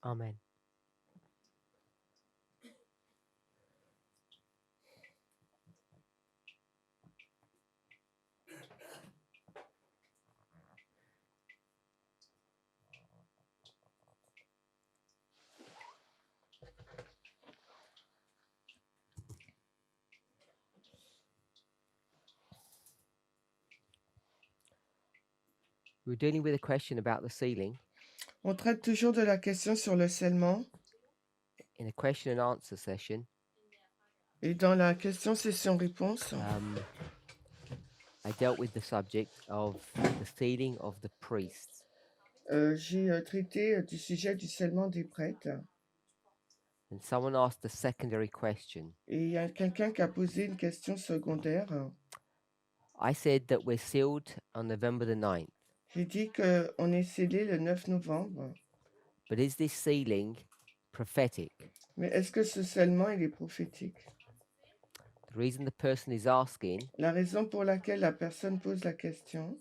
Amen. We're dealing with a question about the sealing On traite toujours de la question sur le scellement. in a question and answer session. Et dans la question session-réponse, I dealt with the subject of the sealing of the priests. j'ai traité du sujet du scellement des prêtres. And someone asked a secondary question. Et il y a quelqu'un qui a posé une question secondaire. I said that we're sealed on November the 9th. J'ai dit qu'on est scellé le 9 novembre. But is this sealing prophetic? Mais est-ce que ce scellement, il est prophétique? The reason the person is asking, La raison pour laquelle la personne pose la question,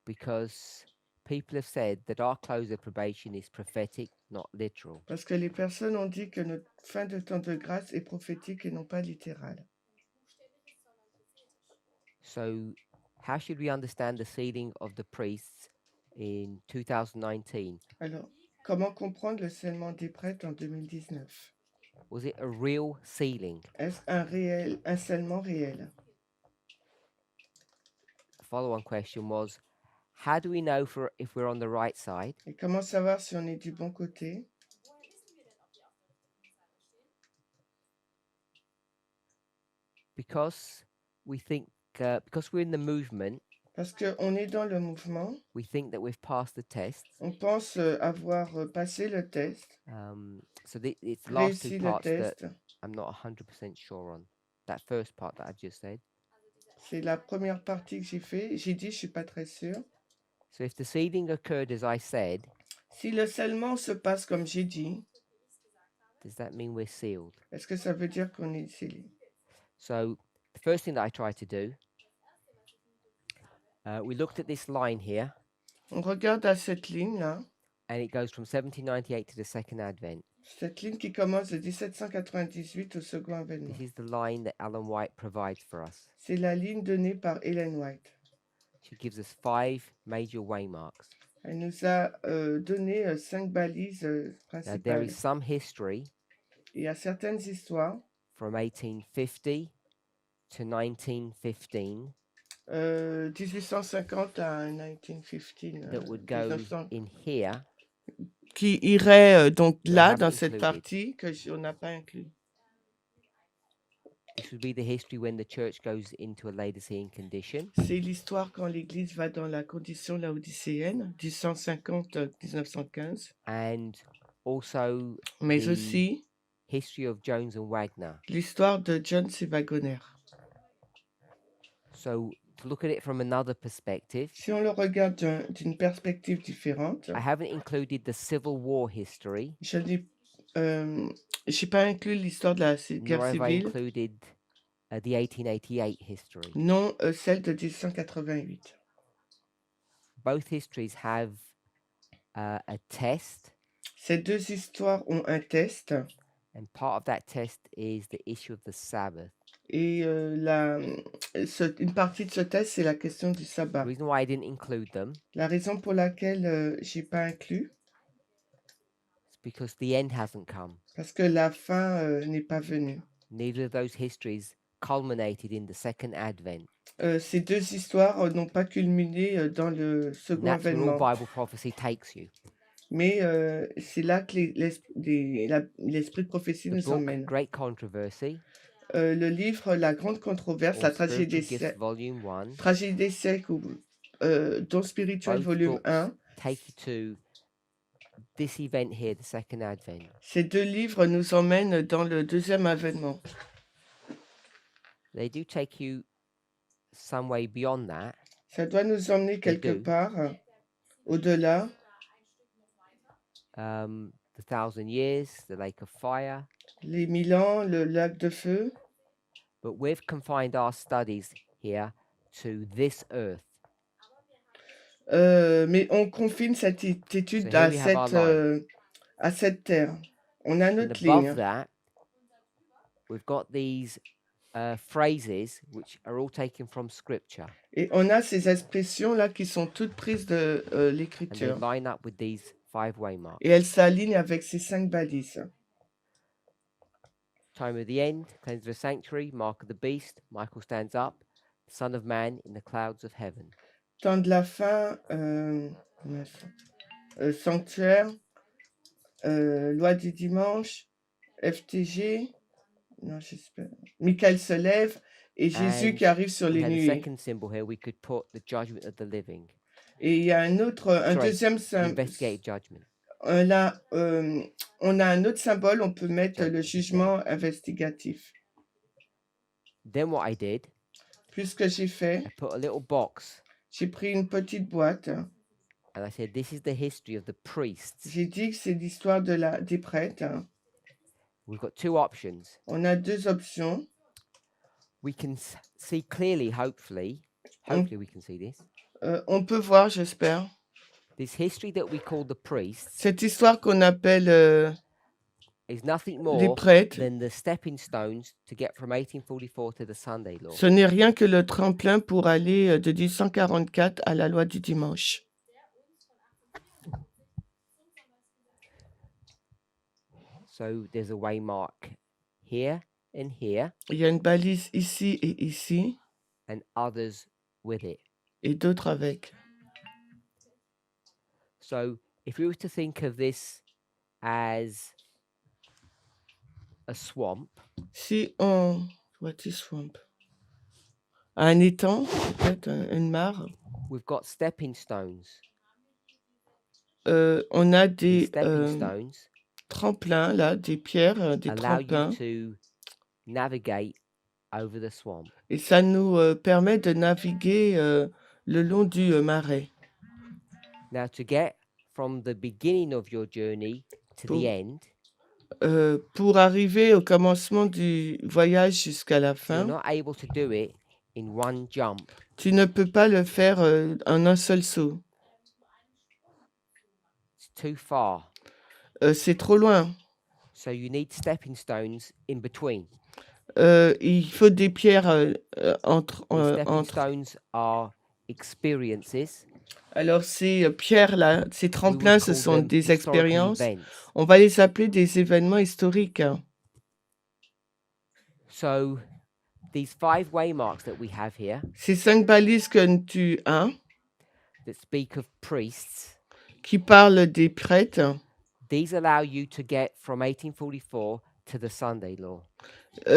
because people have said that our close of probation is prophetic, not literal. parce que les personnes ont dit que notre fin de temps de grâce est prophétique et non pas littérale. So, how should we understand the sealing of the priests in 2019? Alors, comment comprendre le scellement des prêtres en 2019? Was it a real sealing? Est-ce un scellement réel? The follow-on question was, how do we know if we're on the right side? Et comment savoir si on est du bon côté? Because we think, because we're in the movement, Parce qu'on est dans le mouvement, we think that we've passed the test. on pense avoir passé le test, So it's the last two réussi le parts that test. I'm not 100% sure on. That first part that I've just said. C'est la première partie que j'ai fait. J'ai dit, je suis pas très sûre. So if the sealing occurred as I said, Si le scellement se passe comme j'ai dit, does that mean we're sealed? est-ce que ça veut dire qu'on est scellé? So the first thing that I tried to do, we looked at this line here, On regarde à cette ligne-là, and it goes from 1798 to the second advent. cette ligne qui commence de 1798 au second avènement. This is the line that Ellen White provides for us. C'est la ligne donnée par Ellen White. She gives us 5 major waymarks. Elle nous a donné 5 balises Now there principales. is some history Il y a certaines histoires from 1850 to 1915 1850 à 1915 that would go 1900, in here. qui iraient donc That là haven't dans cette included. partie qu'on n'a pas inclus. This would be the history when the church goes into a Laodicean condition. C'est l'histoire quand l'Église va dans la condition laodicéenne, 1850 à 1915, And also mais the aussi history of Jones and Wagner. l'histoire de Jones et Wagner. So to look at it from another perspective, Si on le regarde d'une perspective différente, I haven't included the Civil War history, je n'ai pas inclus l'histoire de la nor guerre have I civile, included the 1888 history. non celle de 1888. Both histories have a test, Ces deux histoires ont un test and part of that test is the issue of the Sabbath. et une partie de ce test, c'est la question du The sabbat. reason why I didn't include them La raison pour laquelle j'ai pas inclus, is because the end hasn't come. parce que la fin n'est pas venue. Neither of those histories culminated in the second advent. Ces deux histoires n'ont pas culminé dans le And second that's where all avènement. Bible prophecy takes you. Mais c'est là que l'esprit de prophétie The nous book, emmène. Great Controversy, Le livre La Grande Controverse, or la tragédie Spiritual Gifts, Volume 1, des siècles, ou Don spirituel, both volume books 1. take you to this event here, the second advent. Ces deux livres nous emmènent dans le deuxième avènement. They do take you some way beyond that, Ça doit nous emmener quelque do. part au-delà. the 1,000 years, the lake of fire, Les 1000 ans, le lac de feu. but we've confined our studies here to this earth. Mais on confine cette étude So here à we have our line. à cette terre. On a And notre above ligne. that, we've got these phrases which are all taken from Scripture, Et on a ces expressions-là qui sont toutes prises de and they l'Écriture. line up with these 5 waymarks. Et elles s'alignent avec ces 5 balises. Time of the end, cleanse the sanctuary, mark of the beast, Michael stands up, Son of Man in the clouds of heaven. Temps de la fin, sanctuaire, loi du dimanche, FTG, non, j'espère. Michael se lève et Jésus And qui arrive sur we les had a nuées. second symbol here, we could put the judgment of the living. Et il y a un Sorry, deuxième symbole. investigative judgment. Là, on a un autre symbole, on peut mettre Judgment, le okay. jugement investigatif. Then what I did, Puis ce que j'ai fait, I put a little box j'ai pris une petite boîte. and I said, this is the history of the priests. J'ai dit que c'est l'histoire des prêtres. We've got 2 options. On a 2 options. We can see clearly, hopefully we can see this. On peut voir, j'espère. This history that we call the priests Cette histoire qu'on appelle is nothing les more prêtres, than the stepping stones to get from 1844 to the Sunday law. ce n'est rien que le tremplin pour aller de 1844 à la loi du dimanche. So there's a waymark here and here, Il y a une balise ici et ici, and others with it. et d'autres avec. So if we were to think of this as a swamp, Si on... What is swamp? Un étang, peut-être une mare. we've got stepping stones. On a These des stepping stones tremplins, là, des pierres, des allow you tremplins. to navigate over the swamp. Et ça nous permet de naviguer le long du marais. Now, to get from the beginning of your journey to Pour- the end, Pour arriver au commencement du voyage jusqu'à la you're fin, not able to do it in one jump. tu ne peux pas le faire en un seul saut. It's too far. C'est trop loin. So you need stepping stones in between. Il faut des pierres entre. These stepping stones are experiences. Alors ces pierres-là, ces We would tremplins, ce call sont them des historical expériences. events. On va les appeler des événements historiques. So these 5 waymarks that we have here Ces 5 balises que tu as, that speak of priests, qui parlent des prêtres, these allow you to get from 1844 to the Sunday law.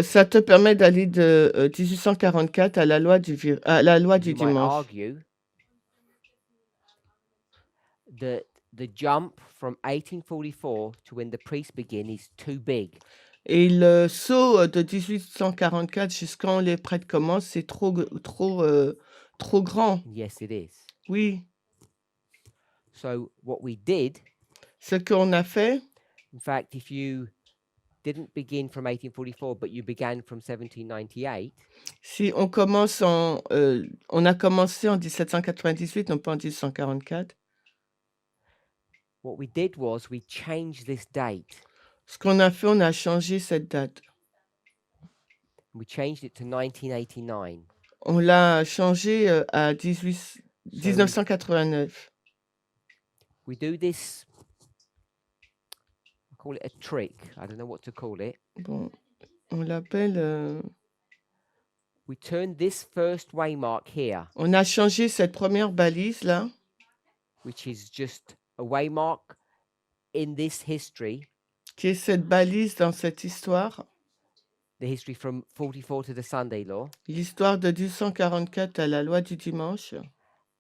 ça te permet d'aller de 1844 à la loi du You might dimanche. argue that the jump from 1844 to when the priests begin is too big. Et le saut de 1844 jusqu'à les prêtres commencent, c'est trop grand. Yes, it is. Oui. So what we did, Ce qu'on a fait, in fact, if you didn't begin from 1844, but you began from 1798, si on a commencé en 1798, non pas en 1844. what we did was we changed this date. Ce qu'on a fait, on a changé cette date. We changed it to 1989. On l'a changé à 1989. We do this, I call it a trick. I don't know what to call it. Bon, on l'appelle. We turn this first waymark here, On a changé cette première balise là, which is just a waymark in this history, qui est cette balise dans cette histoire, the history from 44 to the Sunday law, l'histoire de 1844 à la loi du dimanche,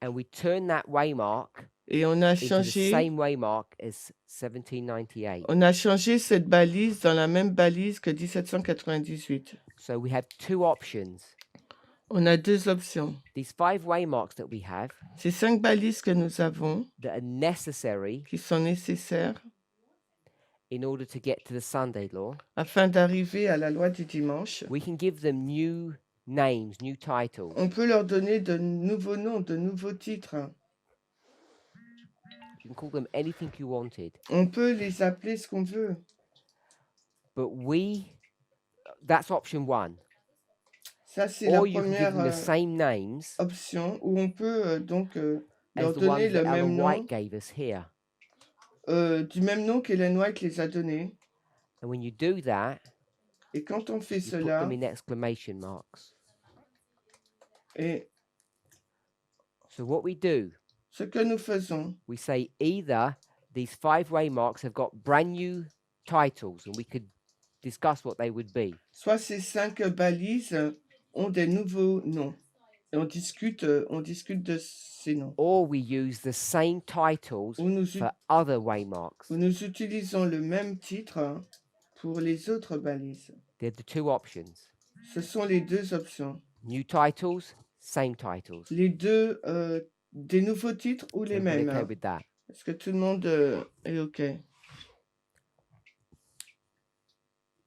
and we turn that waymark et on a into the changé, same waymark as 1798. cette balise dans la même balise que 1798. So we have 2 options. On a 2 options. These 5 waymarks that we have Ces 5 balises que nous avons, that are necessary qui sont nécessaires in order to get to the Sunday law, afin d'arriver à la loi du dimanche, we can give them new names, new titles. on peut leur donner de nouveaux noms, de nouveaux titres. You can call them anything you wanted. On peut les appeler ce qu'on veut. But that's option one. Ça, c'est la Or you can give them the première same names option où on peut donc leur as the donner ones le that même Ellen nom, White gave us here. du même nom qu'Ellen White les a donnés. And when you do that, Et quand on fait you put cela, them in exclamation marks. et So what we do, ce que nous faisons, we say either these 5 waymarks have got brand new titles, and we could discuss what they would be. soit ces 5 balises ont des nouveaux noms. Et on discute de ces noms. Or we use the same titles Ou nous, for other waymarks. où nous utilisons le même titre pour les autres balises. They're the 2 options. Ce sont les 2 options. New titles, same titles. Les 2, des nouveaux titres ou les Everybody mêmes. okay with that? Est-ce que tout le monde est OK?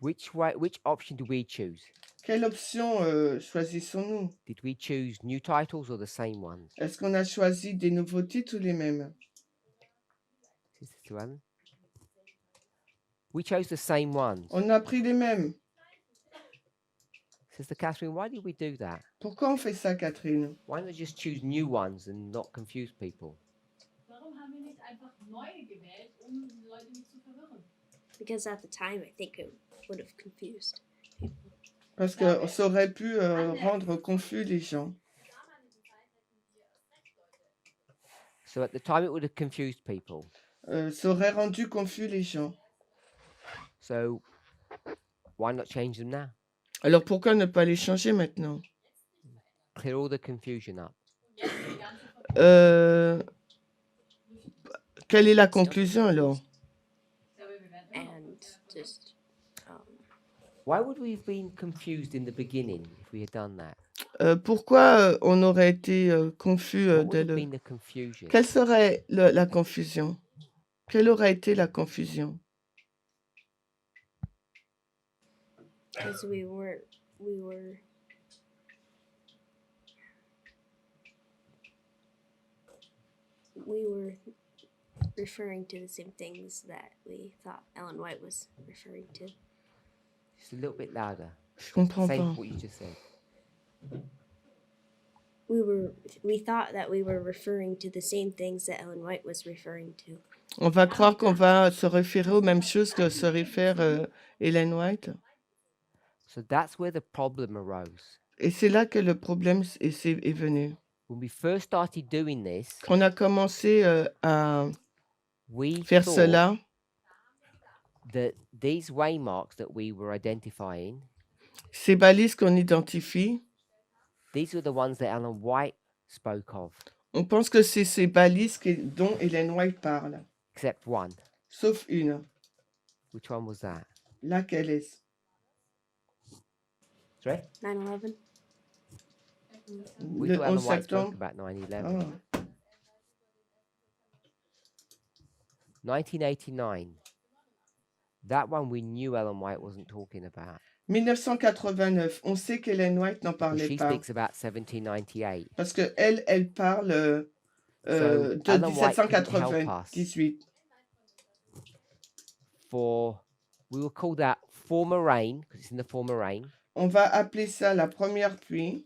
Which option do we choose? Quelle option choisissons-nous? Did we choose new titles or the same ones? Est-ce qu'on a choisi des nouveaux titres ou les mêmes? Sister Joanne? We chose the same ones. On a pris les mêmes. Sister Catherine, why did we do that? Pourquoi on fait ça, Catherine? Why not just choose new ones and not confuse people? Warum haben wir nicht einfach neue gewählt, um die Leute nicht zu verwirren? Because at the time, I think it would have confused people. Parce que ça aurait pu rendre confus les gens. So at the time, it would have confused people. Ça aurait rendu confus les gens. So why not change them now? Alors pourquoi ne pas les changer maintenant? Clear all the confusion up. Quelle est la conclusion alors? And just Why would we have been confused in the beginning if we had done that? Pourquoi on aurait été confus What would dès have le... been the confusion? Quelle serait la confusion? Quelle aurait été la confusion? because we were referring to the same things that we thought Ellen White was referring to. Just a little bit louder. Je comprends Same pas. what you just said. We thought that we were referring to the same things that Ellen White was referring to. On va croire qu'on va se référer aux mêmes choses que se réfère Ellen White. So that's where the problem arose. Et c'est là que le problème est venu. When we first started doing this, Quand on a commencé à we faire thought cela, that these waymarks that we were identifying, ces balises qu'on identifie, these were the ones that Ellen White spoke of, on pense que c'est ces balises dont Ellen White parle. except one. Sauf une. Which one was that? Laquelle est-ce? Sorry? 9/11. We Le thought Ellen 11 White spoke septembre. about 9/11. Ah. 1989. That one we knew Ellen White wasn't talking about. 1989. On sait qu'Ellen White n'en But parlait she pas. speaks about 1798. Parce qu'elle parle de Ellen White couldn't help us. 1798. We will call that former rain, because it's in the former rain. On va appeler ça la première pluie,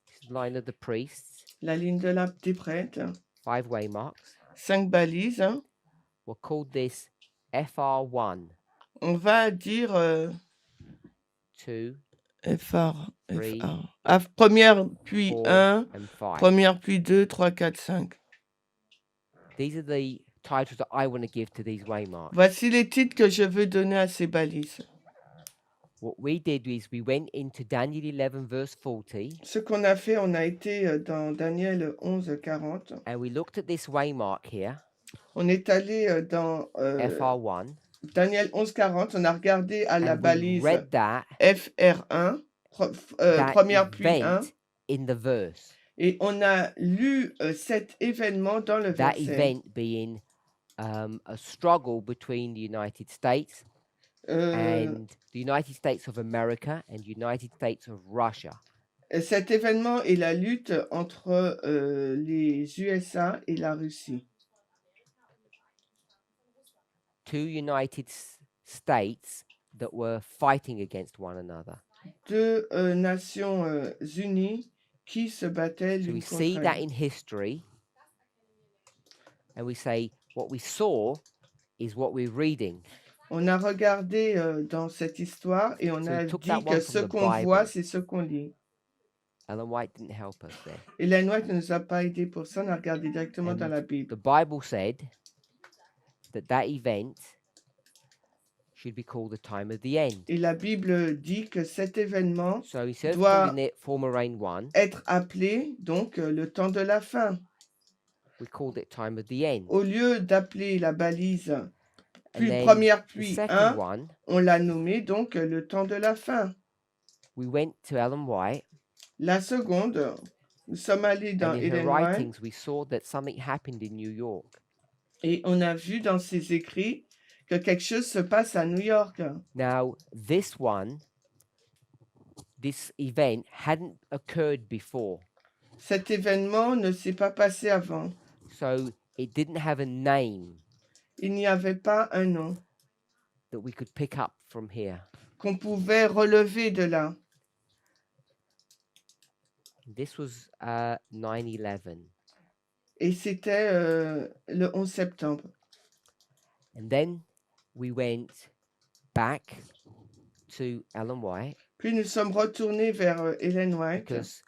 This is the line of the priests, la ligne des prêtres, 5 waymarks. 5 balises. Hein. We'll call this FR1, On va dire 2, FR. Three, Première pluie 4, 1, and 5. première pluie 2, 3, 4, 5. These are the titles that I want to give to these waymarks. Voici les titres que je veux donner à ces balises. What we did is we went into Daniel 11 verse 40 Ce qu'on a fait, on a été dans Daniel 11, 40. and we looked at this waymark here, On est allé dans FR1, Daniel 11, 40. On a regardé à la and we balise read that FR1, première pluie 1. event in the verse. Et on a lu cet événement dans le That verset. event being a struggle between the United States Euh, and the United States of America and United States of Russia. Cet événement est la lutte entre les USA et la Russie. Two United States that were fighting against one another. Deux nations unies qui se battaient So we l'une see contre that l'autre. in history, and we say what we saw is what we're reading. On a regardé dans cette histoire et on So a we took dit that que one ce from the qu'on voit, Bible. c'est ce qu'on lit. Ellen White didn't help us there. Ellen White ne nous a pas aidé pour ça, on a regardé directement dans And la Bible. the Bible said that that event should be called the time of the end. Et la Bible dit que cet événement So instead of doit calling it former rain 1, être appelé donc le temps de la fin. we called it time of the end. Au lieu d'appeler la balise And then première the pluie second 1, one, on l'a nommé donc le temps de la fin. we went to Ellen White, La seconde, nous sommes allés dans and in her Ellen White writings we saw that something happened in New York. et on a vu dans ses écrits que quelque chose se passe à New York. Now, this event hadn't occurred before, Cet événement ne s'est pas passé avant. so it didn't have a name Il n'y avait pas un nom that we could pick up from here. qu'on pouvait relever de là. This was 9/11, Et c'était le 11 septembre. and then we went back to Ellen White Puis nous sommes retournés vers Ellen White, because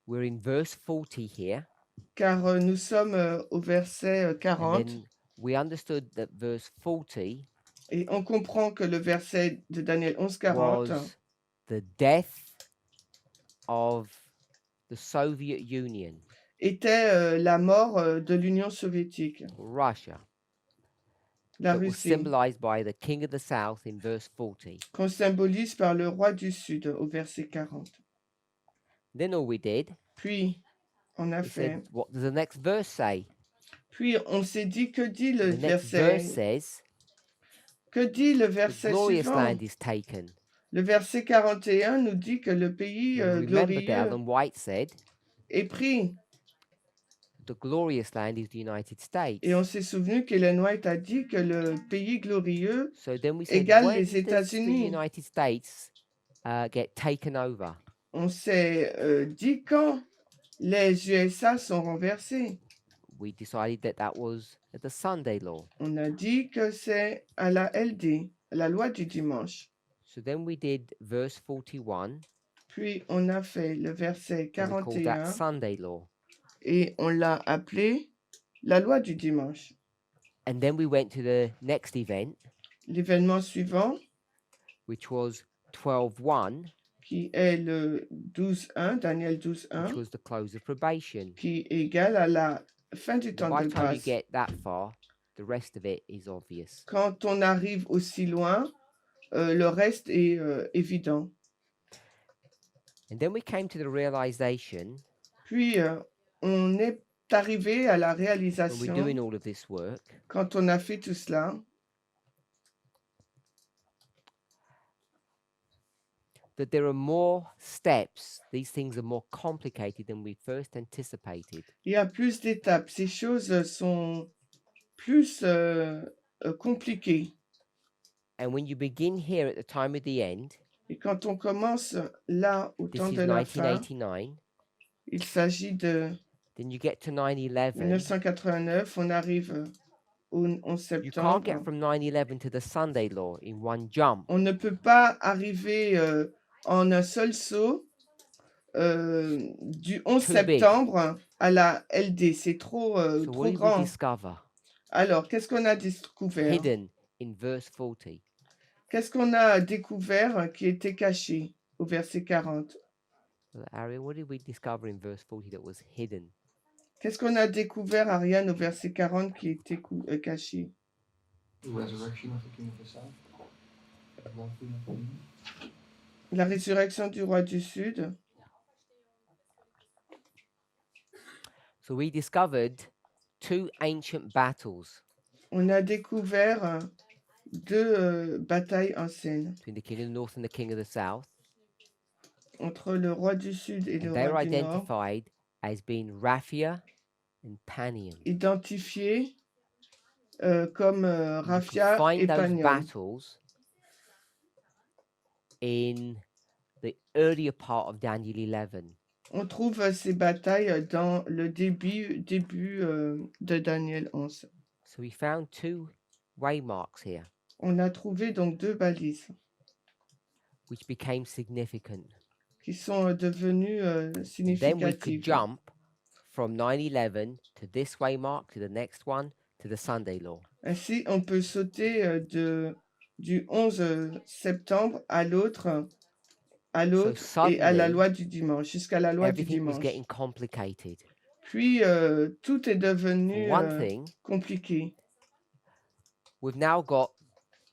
we're in verse 40 here, car nous sommes au verset and 40, then we understood that verse 40 et on comprend que le verset de Daniel 11:40 was the death of the Soviet Union, était la mort de l'Union soviétique, Russia, la that was Russie, symbolized by the king of the south in verse 40. qu'on symbolise par le roi du Sud au verset 40. Then all we did, Puis on a we fait, said, what does the next verse say? puis on s'est dit, que dit le The next verse verset, says, que dit le the verset glorious suivant? land is taken. Le verset 41 nous dit que le pays You remember that glorieux Ellen White said, est pris. the glorious land is the United States. Et on s'est souvenu qu'Ellen White a dit que le pays glorieux So then we said, égale when les does the États-Unis. United States get taken over? On s'est dit quand les USA sont renversés. We decided that that was the Sunday law. On a dit que c'est à la LD, la loi du dimanche. So then we did verse 41, Puis on a fait le verset and we called that 41 Sunday law. et on l'a appelé la loi du dimanche. And then we went to the next event, L'événement suivant, which was 12:1, qui est le 12.1, Daniel which 12.1, was the close of probation. qui est égal à la fin du temps By de the time you grâce. get that far, the rest of it is obvious. Quand on arrive aussi loin, le reste est évident. And then we came to the realization, Puis, on est arrivé à la when we're réalisation, doing all of this work, quand on a fait tout cela, that there are more steps. These things are more complicated than we first anticipated. il y a plus d'étapes. Ces choses sont plus compliquées. And when you begin here at the time of the end, Et quand on commence là, au this temps is de la fin, 1989, il s'agit de then you get to 9/11. 1989, on arrive au 11 You can't get septembre. from 9/11 to the Sunday law in one jump. On ne peut pas arriver en un seul saut du 11 Too big. septembre à la LD. C'est trop, So what trop did we grand. discover? Alors, qu'est-ce qu'on a découvert? Hidden in verse 40. Qu'est-ce qu'on a découvert qui était caché au verset 40? Ariel, what did we discover in verse 40 that was hidden? Qu'est-ce qu'on a découvert, Ariane, au verset 40 qui était caché? La résurrection du roi du Sud. So we discovered two ancient battles On a découvert deux batailles anciennes between the king of the north and the king of the south. entre le roi du Sud et le And they were roi du Nord, identified as being Raphia and Panium. identifiés comme You can Raphia et find those Panium. battles in the earlier part of Daniel 11. On trouve ces batailles dans le début de Daniel 11. So we found two waymarks here, On a trouvé donc 2 balises which became significant. qui sont devenues Then we could significatives. jump from 9/11 to this waymark, to the next one, to the Sunday law. Ainsi, on peut sauter du 11 septembre à l'autre et à la suddenly, loi du dimanche, jusqu'à la loi du Everything was dimanche. getting complicated. Puis, tout est devenu For one thing, compliqué. we've now got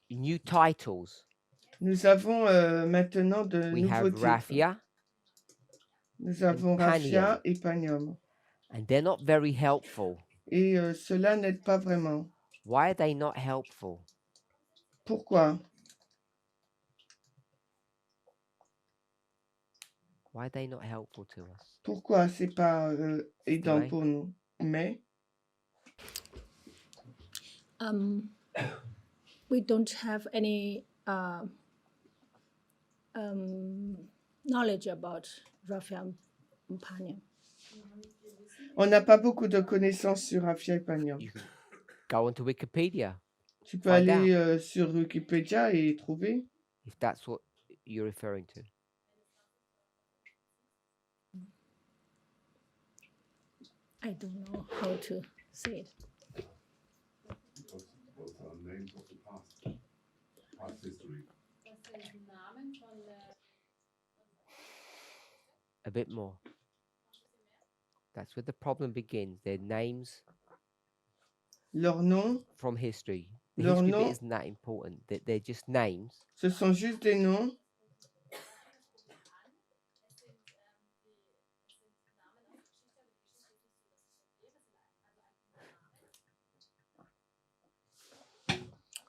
new titles. Nous avons maintenant de We nouveaux have titres. Raphia, Nous avons Panium. Raphia et Panium. and they're not very helpful. Et cela n'aide pas vraiment. Why are they not helpful? Pourquoi? Why are they not helpful to us? Pourquoi c'est pas aidant Ouais. pour nous? Mais We don't have any knowledge about Raphia and Panium. on n'a pas beaucoup de connaissances sur Raphia et Panium. You can go onto Wikipedia Tu peux Find aller sur Wikipédia et trouver. if that's what you're referring to. I don't know how to say it. Those are names of the past history. Das sind Namen von A bit more. That's where the problem begins. Their names Leurs noms, from history. The Leur history nom- bit isn't that important. They're just names. ce sont juste des noms.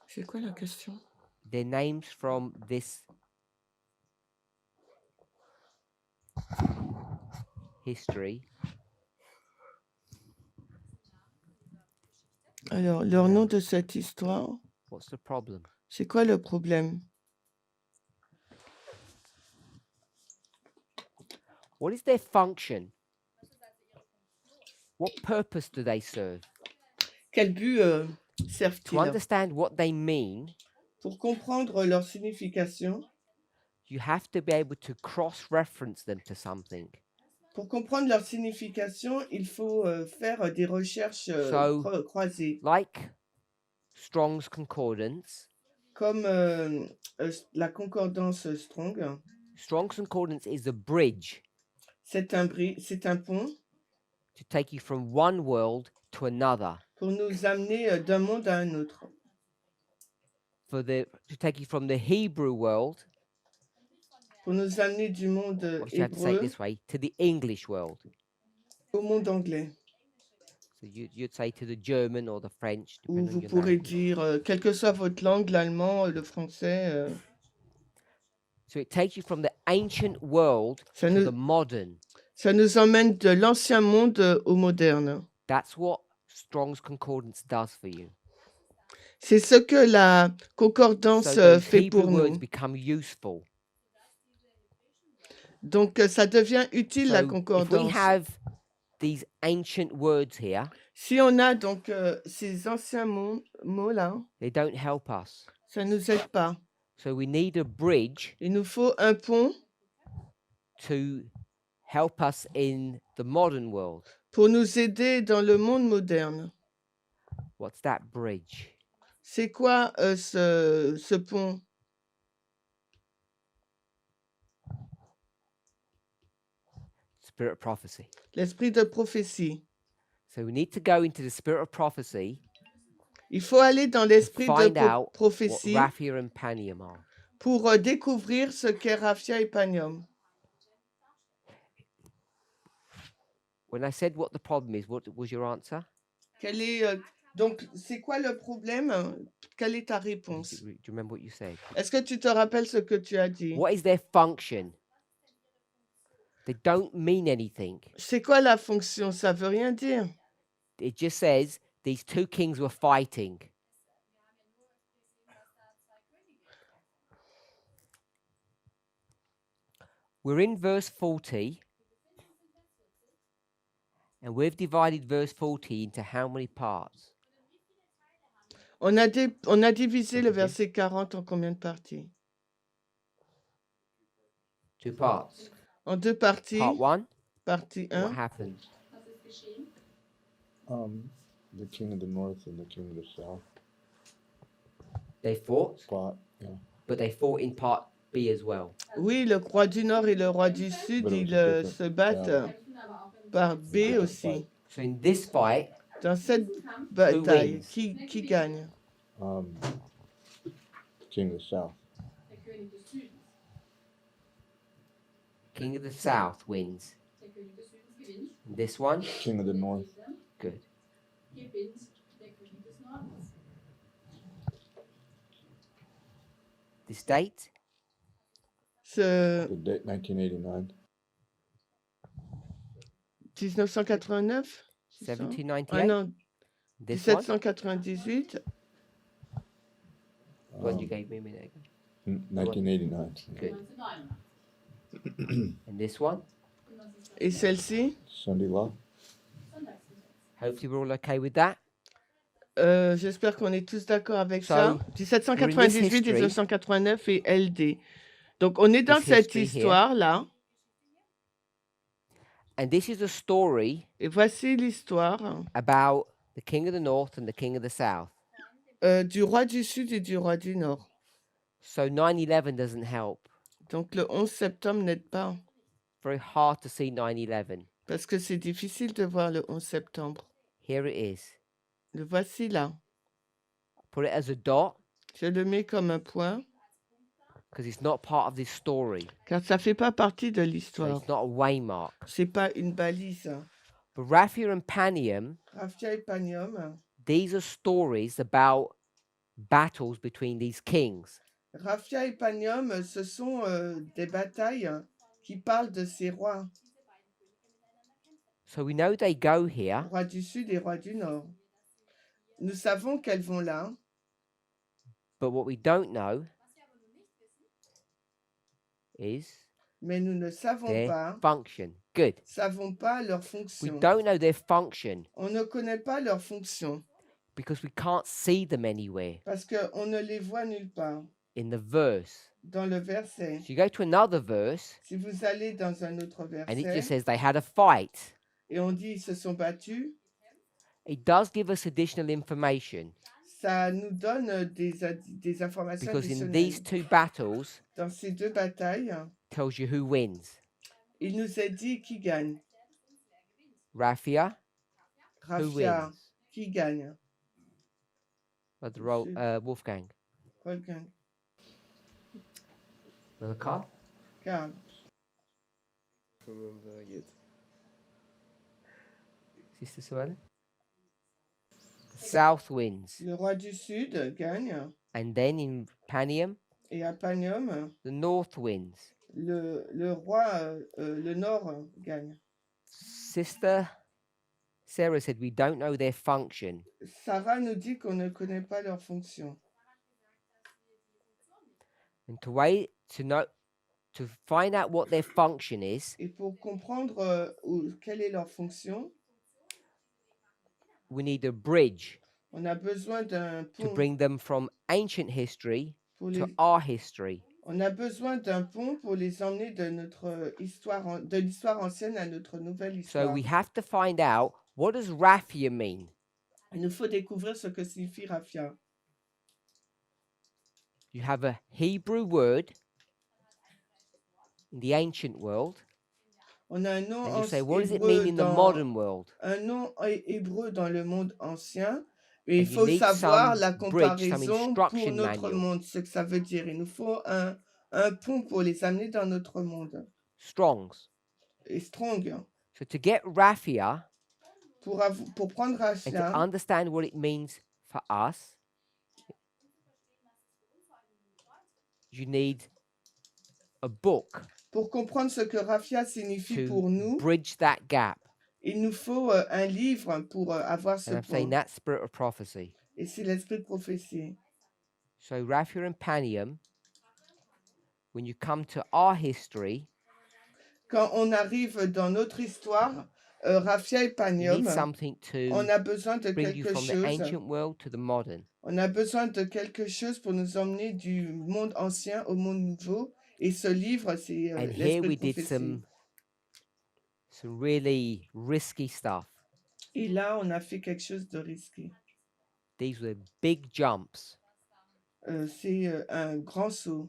C'est quoi la question? They're names from this history. Alors, leur nom de cette histoire, What's the problem? c'est quoi le problème? What is their function? What purpose do they serve? Quel but To servent-ils? understand what they mean, Pour comprendre leur signification, you have to be able to cross-reference them to something. pour comprendre leur signification, il faut faire des recherches So- croisées, Like Strong's Concordance. comme la concordance Strong. Strong's Concordance is a bridge C'est un pont to take you from one world to another. pour nous amener d'un monde à un autre. To take you from the Hebrew world, Pour nous amener du monde obviously you have to say it hébreu this way, to the English world. au monde anglais. So you'd say to the German or the French, Ou depending on vous your pourrez language. dire, quelle que soit votre langue, l'allemand, le français, So it takes you from the ancient world ça, to nous, the modern. ça nous emmène de l'ancien monde au moderne. That's what Strong's Concordance does for you. C'est ce que la concordance So those fait Hebrew pour words nous. become useful. Donc, ça devient utile, la So if we concordance. have these ancient words here, Si on a donc ces anciens mots-là, they don't help us. ça ne nous aide pas. So we need a bridge Il nous faut un pont to help us in the modern world. pour nous aider dans le monde moderne. What's that bridge? C'est quoi ce pont? Spirit of prophecy. L'esprit de prophétie. So we need to go into the spirit of prophecy, Il faut aller dans l'esprit de find out what prophétie Raphia and Panium are. pour découvrir ce qu'est Raphia et Panium. When I said what the problem is, what was your answer? Quel est, donc, c'est quoi le problème? Quelle est ta Do you réponse? remember what you said? Est-ce que tu te rappelles ce que tu as dit? What is their function? They don't mean anything. C'est quoi la fonction? Ça veut rien dire. It just says these two kings were fighting. We're in verse 40, and we've divided verse 40 into how many parts? On a divisé le Ok. verset 40 en combien de parties? 2 parts. En 2 parties. Part 1, Partie what 1. happened? Was ist geschehen? The king of the north and the king of the south They fought, fought. Yeah. but they fought in part B as well. Oui, le roi du Nord et le roi du Sud, But it ils was a different- se battent Kämpfen aber auch im par B aussi. So in this fight, Dans cette Kampf bataille, wins? qui gagne? King of the south. der König des Südens. King of the South wins. Der König des Südens gewinnt. And this one, King of the north. good. Gewinnt der König des Nordens. This date, Ce The date 1989. 1989? c'est ça? Ah 1798. non, This one, 1798. the one you gave me a minute ago. 1989. Good. 1989. And this one, Et celle-ci? Sunday law. Sonntagsgesetz. hopefully we're all okay with that. J'espère qu'on est tous d'accord avec So, ça. we're in this 1798, history. 1989 et LD. Donc, on est dans This cette history here. histoire-là. And this is a story Et voici l'histoire about the king of the north and the king of the south. du roi du Sud et du roi du Nord. So 9/11 doesn't help. Donc, le 11 septembre n'aide pas. Very hard to see 9/11. Parce que c'est difficile de voir le 11 septembre. Here it is. Le voici là. Put it as a dot Je le mets comme un point, because it's not part of this story. car ça ne fait pas partie de So l'histoire. it's not a waymark. C'est pas une balise. But Raphia and Panium, Raphia et Panium. these are stories about battles between these kings. Raphia et Panium, ce sont des batailles qui parlent de ces rois. So we know they go here, Roi du Sud et roi du Nord. Nous savons qu'elles vont là, but what we don't know is mais nous ne savons their pas, function. Good. leur We fonction. don't know their function On ne connaît pas leur fonction because we can't see them anywhere parce qu'on ne les voit nulle part. in the verse. Dans le verset, So you go to another verse si vous allez dans un autre and it just verset says they had a fight. et on dit ils se sont battus, It does give us additional information ça nous donne des informations because in additionnelles. these two battles Dans ces deux batailles, tells you who wins. il nous est dit qui gagne. Raphia, who Raphia, wins? qui gagne. Brother Wolfgang. Wolfgang, Another card? Karl. Sister Suelle? South wins. Le roi du Sud gagne. And then in Panium, Et à Panium, the North wins. le roi, le Nord gagne. Sister Sarah said we don't know their function. Sarah nous dit qu'on ne connaît pas leur fonction. And to find out what their function is, Et pour comprendre quelle est leur fonction, we need a bridge on a besoin d'un to pont. bring them from ancient history Pour to les, our history. on a besoin d'un pont pour les emmener de notre histoire, de l'histoire ancienne à notre nouvelle So histoire. we have to find out, what does Raphia mean? Il nous faut découvrir ce que signifie Raphia. You have a Hebrew word in the ancient world, On a un nom and you say, what does it hébreu mean in the dans- modern world? un nom hébreu dans le monde ancien, et il And you faut need savoir some la bridge, some comparaison pour instruction notre manual. monde, ce que ça veut dire. Il nous faut un pont pour les amener dans notre monde. Strongs. Et strong, So to get Raphia pour prendre and to Raphia, understand what it means for us, you need a book Pour comprendre ce que Raphia signifie to pour nous, bridge that gap. il nous faut un livre pour avoir ce And I'm saying pont. that spirit of prophecy. Et c'est l'esprit de prophétie. So Raphia and Panium, when you come to our history, Quand on arrive dans notre histoire, Raphia et you Panium, need something on to a besoin de bring you quelque from the chose. ancient world to the modern. On a besoin de quelque chose pour nous emmener du monde ancien au monde nouveau. Et ce livre, c'est And here l'esprit we de did prophétie. some really risky stuff. Et là, on a fait quelque chose de risqué. These were big jumps. C'est un grand saut.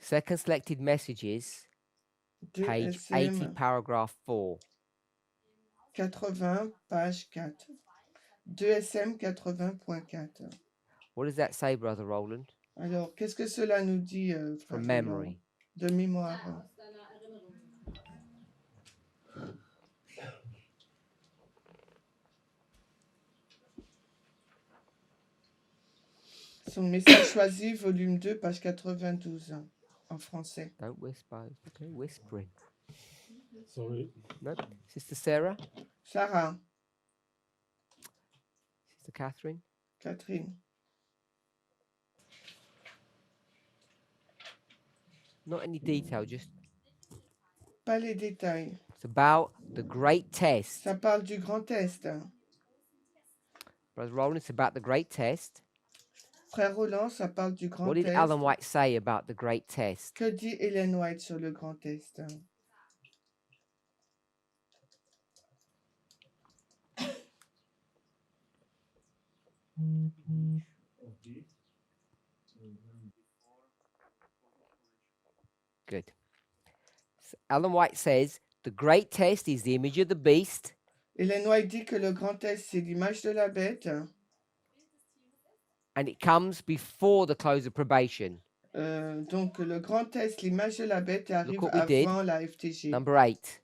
Second selected messages, 2 page SM 80, paragraph 4. 80, page 4. 2 SM 80.4. What does that say, Brother Roland? Alors, qu'est-ce que cela nous dit, frère From Roland? memory. De mémoire. Aus deiner Erinnerung. Son message choisi, volume 2, page 92, en français. Don't whisper. Okay, whispering. Sorry. No. Sister Sarah? Sarah, Sister Catherine? Catherine. Not any detail, just Pas les détails. it's about the great test. Ça parle du grand test. Brother Roland, it's about the great test. Frère Roland, ça parle du grand What did test. Alan White say about the great test? Que dit Ellen White sur le grand test? Good. Alan White says the great test is the image of the beast, Ellen White dit que le grand test, c'est l'image de la bête. and it comes before the close of probation. Donc, le grand test, l'image de la bête, arrive what we did. avant la FTG. Number 8,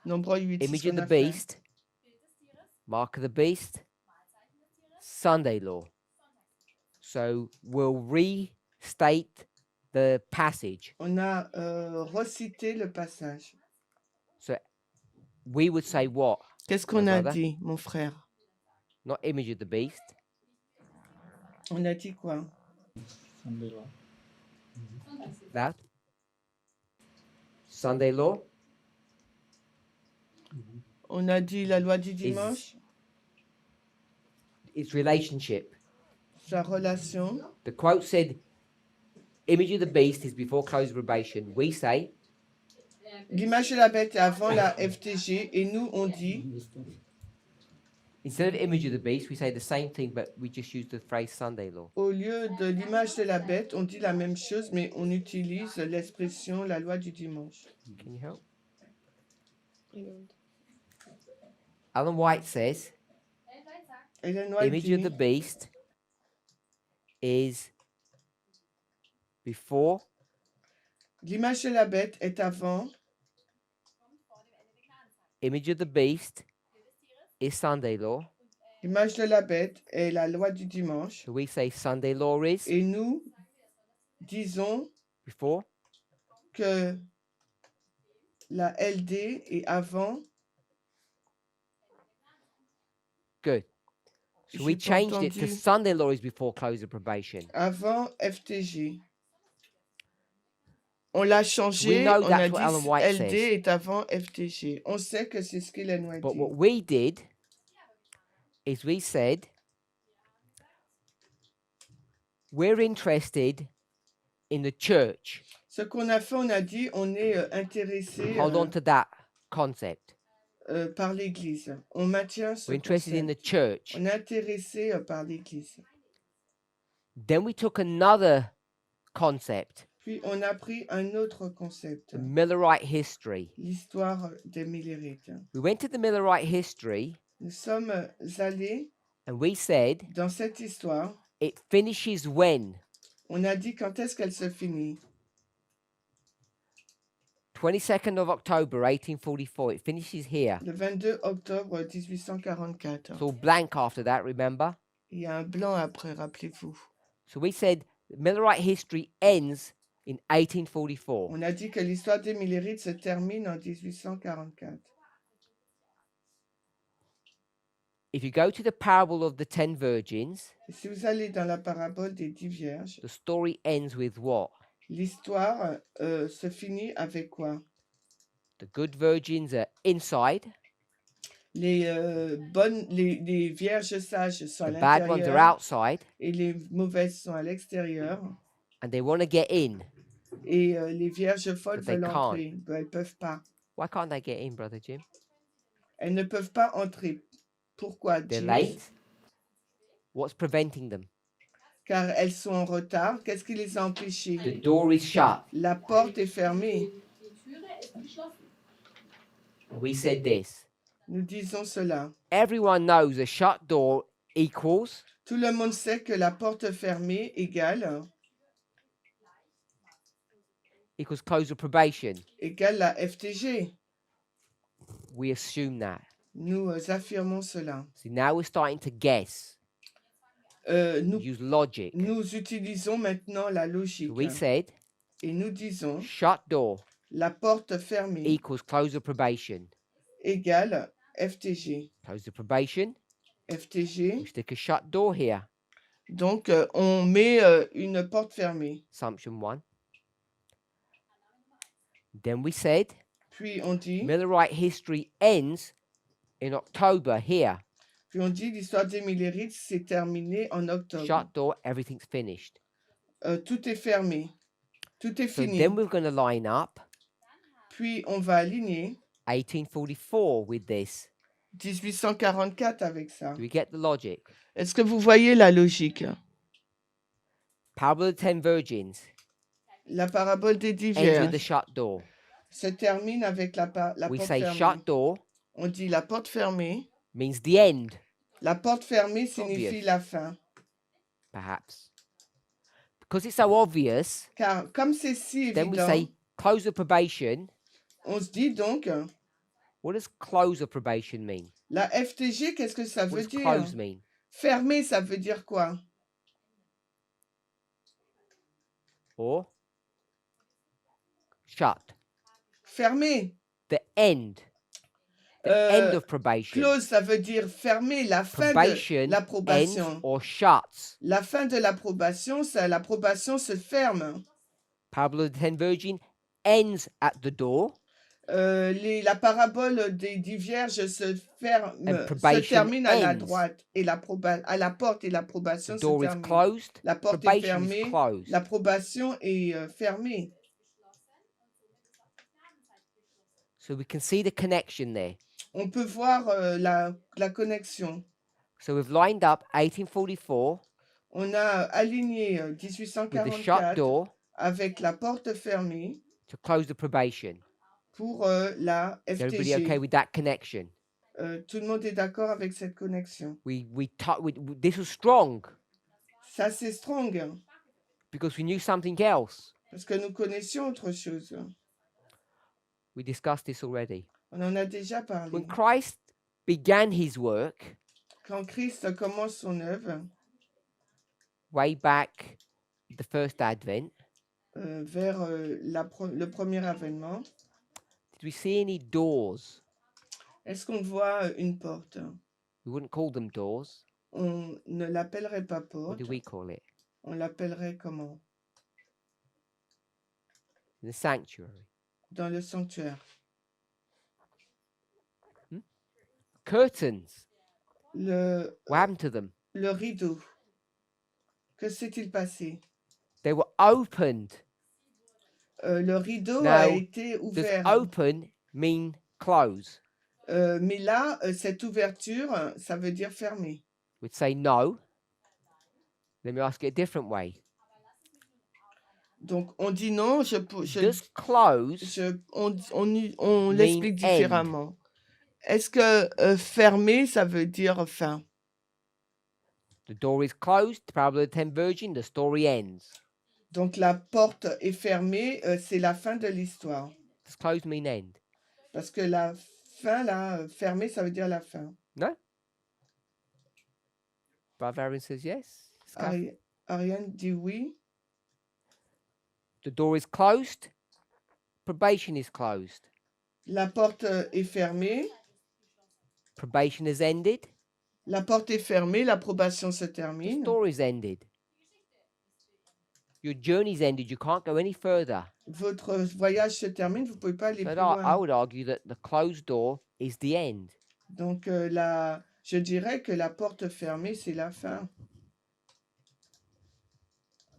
Nombre 8, image of the beast, mark of the beast, Sunday law. So we'll restate the passage. On a recité le passage. So we would say what? Qu'est-ce qu'on My a brother? dit, mon frère? Not image of the beast. On a dit quoi? That. Sunday law On a dit la loi du dimanche, is relationship. sa relation. The quote said, image of the beast is before close of probation. We say, L'image de la bête est avant la FTG et nous, on dit, instead of image of the beast, we say the same thing, but we just use the phrase Sunday law. au lieu de l'image de la bête, on dit la même chose, mais on utilise l'expression la loi du dimanche. Can you help? Alan White says, Ellen White image of dit, the beast is before l'image de la bête est avant, image of the beast is Sunday law. l'image de la bête est la loi du dimanche, So we say Sunday law is et nous disons before que la LD est avant. good. So we J'ai pas changed it to entendu. Sunday law is before close of probation. Avant FTG. On l'a changé, know on a that's what Alan dit White LD says. est avant FTG. On sait que c'est ce qu'Ellen White But dit. what we did is we said we're interested in the church. Ce qu'on a fait, on a dit, on est intéressé Hold on to that concept. par l'Église. On maintient ce We're interested in the concept. church. On est intéressé par l'Église. Then we took another concept, Puis on a pris un autre concept, the Millerite history. l'histoire des Millerites. We went to the Millerite history Nous sommes allés and we said dans cette histoire. it finishes when? On a dit quand est-ce qu'elle se finit. 22nd of October 1844. It finishes here. Le 22 octobre 1844. It's all blank after that, remember? Il y a un blanc après, rappelez-vous. So we said Millerite history ends in 1844. On a dit que l'histoire des Millérites se termine en 1844. If you go to the parable of the 10 virgins, Et si vous allez dans la parabole des 10 vierges, the story ends with what? l'histoire se finit avec quoi? The good virgins are inside, Les vierges sages sont à the bad ones are l'intérieur outside, et les mauvaises sont à l'extérieur. and they want to get in. Et les vierges folles But they veulent can't. entrer. Ben, elles ne peuvent pas. Why can't they get in, Brother Jim? Elles ne peuvent pas entrer. Pourquoi, They're Jimmy? late. What's preventing them? Car elles sont en retard. Qu'est-ce qui les a empêchées? The door is shut. La porte est fermée. Die Türe ist geschlossen. We said this. Nous disons cela. Everyone knows a shut door equals Tout le monde sait que la porte fermée égale close of probation. la FTG. We assume that. Nous affirmons cela. See, now we're starting to guess. Nous, Use logic. nous utilisons maintenant la So logique. we said Et nous disons shut door la porte fermée equals close of probation. égale FTG. Close of probation. FTG. We stick a shut door here. Donc, on met une porte fermée. Assumption 1. Then we said Puis on dit, Millerite history ends in October here. l'histoire des Millérites s'est terminée en octobre. Shut door, everything's finished. Tout est fermé. Tout est So fini. then we're going to line up Puis on va aligner 1844 with this. 1844 avec ça. Do we get the logic? Est-ce que vous voyez la logique? Parable of the 10 virgins La parabole des 10 ends with the vierges shut door. se termine avec la We porte say fermée. shut door On dit la porte fermée. means the end, La porte fermée signifie Obvious. la fin. perhaps. Because it's so obvious, Car comme c'est si then we évident, say close of probation. on se dit donc, What does close of probation mean? la FTG, qu'est-ce que ça What veut does dire? close mean? Fermé, ça veut dire quoi? Or shut. Fermé. The end. The end of probation. Close, ça veut dire fermé, la fin Probation de l'approbation. ends or shuts. La fin de l'approbation, l'approbation se ferme. Parable of the 10 virgin ends at the door. La parabole des 10 vierges se And probation termine à la ends. droite et à la porte et l'approbation The se door is termine. closed. La porte est Probation is fermée, closed. l'approbation est fermée. So we can see the connection there. On peut voir la connexion. So we've lined up 1844 On a aligné with the shut 1844 door avec la porte fermée to close the probation. pour la Is everybody FTG. okay with that connection? Tout le monde est d'accord avec cette connexion. This was strong Ça, c'est strong, because we knew something else. parce que nous connaissions autre chose. We discussed this already. On en a déjà parlé. When Christ began his work Quand Christ commence son œuvre, way back the first Advent, vers le premier avènement, did we see any doors? est-ce qu'on voit une porte? We wouldn't call them doors. On ne l'appellerait pas What porte, do we call it? on l'appellerait comment? In the sanctuary. Dans le sanctuaire. Curtains. Le What happened to them? rideau. Que s'est-il passé? They were opened. Le rideau Now, a été Does ouvert. open mean close? Mais là, cette ouverture, ça veut dire fermé. We'd say no. Let me ask it a different way. Donc, on dit non, Does close on l'explique différemment. Est-ce que fermé, ça veut dire fin? the door is closed, the parable of the 10 virgin, the story ends. Donc, la porte est fermée, c'est la fin de l'histoire. Does close mean end? Parce que la fin, là, fermée, ça veut dire la fin. No? Brother Aaron says yes. Scaf- Ariane dit oui. The door is closed. Probation is closed. La porte est fermée. Probation has ended. La porte est fermée, l'approbation se The termine. story's ended. Your journey's ended. You can't go any further. Votre voyage se termine, vous ne pouvez pas aller So plus I loin. would argue that the closed door is the end. Donc, je dirais que la porte fermée, c'est la fin.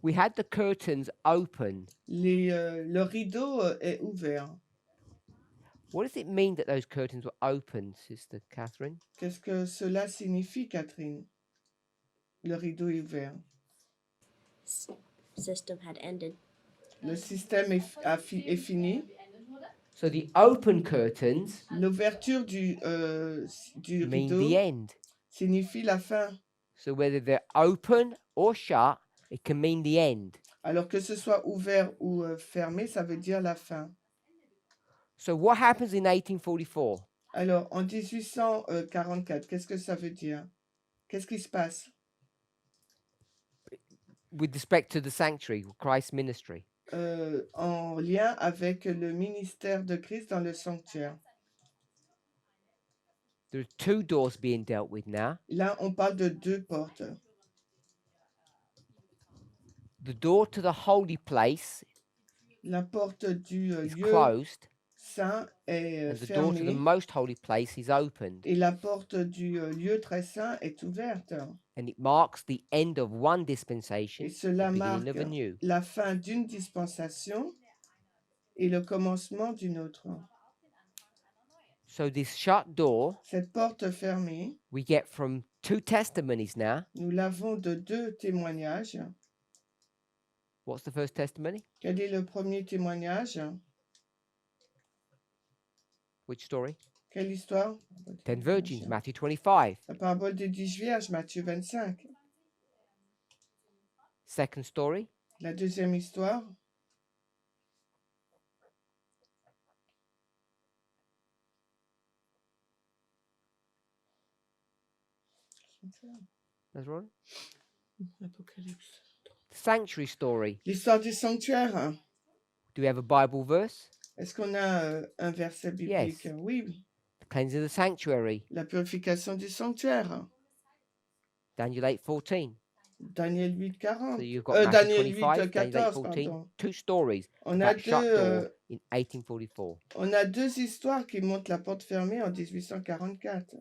We had the curtains open. Le rideau est ouvert. What does it mean that those curtains were open, Sister Catherine? Qu'est-ce que cela signifie, Catherine? Le rideau est ouvert. System had ended. Le système est fini. So the open curtains L'ouverture du mean rideau the end. signifie la fin. So whether they're open or shut, it can mean the end. Alors que ce soit ouvert ou fermé, ça veut dire la fin. So what happens in 1844? Alors, en 1844, qu'est-ce que ça veut dire? Qu'est-ce qui se passe? With respect to the sanctuary, Christ's ministry. En lien avec le ministère de Christ dans le sanctuaire. There are two doors being dealt with now. Là, on parle de deux portes. The door to the holy place La porte du is lieu closed, saint est and the door to the fermée most holy place is opened. et la porte du lieu très saint est ouverte. And it marks the end of one dispensation, Et the cela beginning marque of a new. la fin d'une dispensation et le commencement d'une autre. So this shut door, Cette porte fermée, we get from two testimonies now. nous l'avons de deux témoignages. What's the first testimony? Quel est le premier témoignage? Which story? Quelle histoire? 10 virgins, Matthew 25. La parabole des 10 vierges, Matthieu 25. Second story, La deuxième histoire, that's right. Apocalypse. Sanctuary story. L'histoire du sanctuaire. Do we have a Bible verse? Est-ce qu'on a un verset biblique? Yes. Oui. The cleansing of the sanctuary. La purification du sanctuaire. Daniel 8:14. Daniel 8:40. So you've got Matthew Daniel 25, Daniel 8:14, 8:14. pardon. Two stories On a about shut door deux, in 1844. on a deux histoires qui montrent la porte fermée en 1844.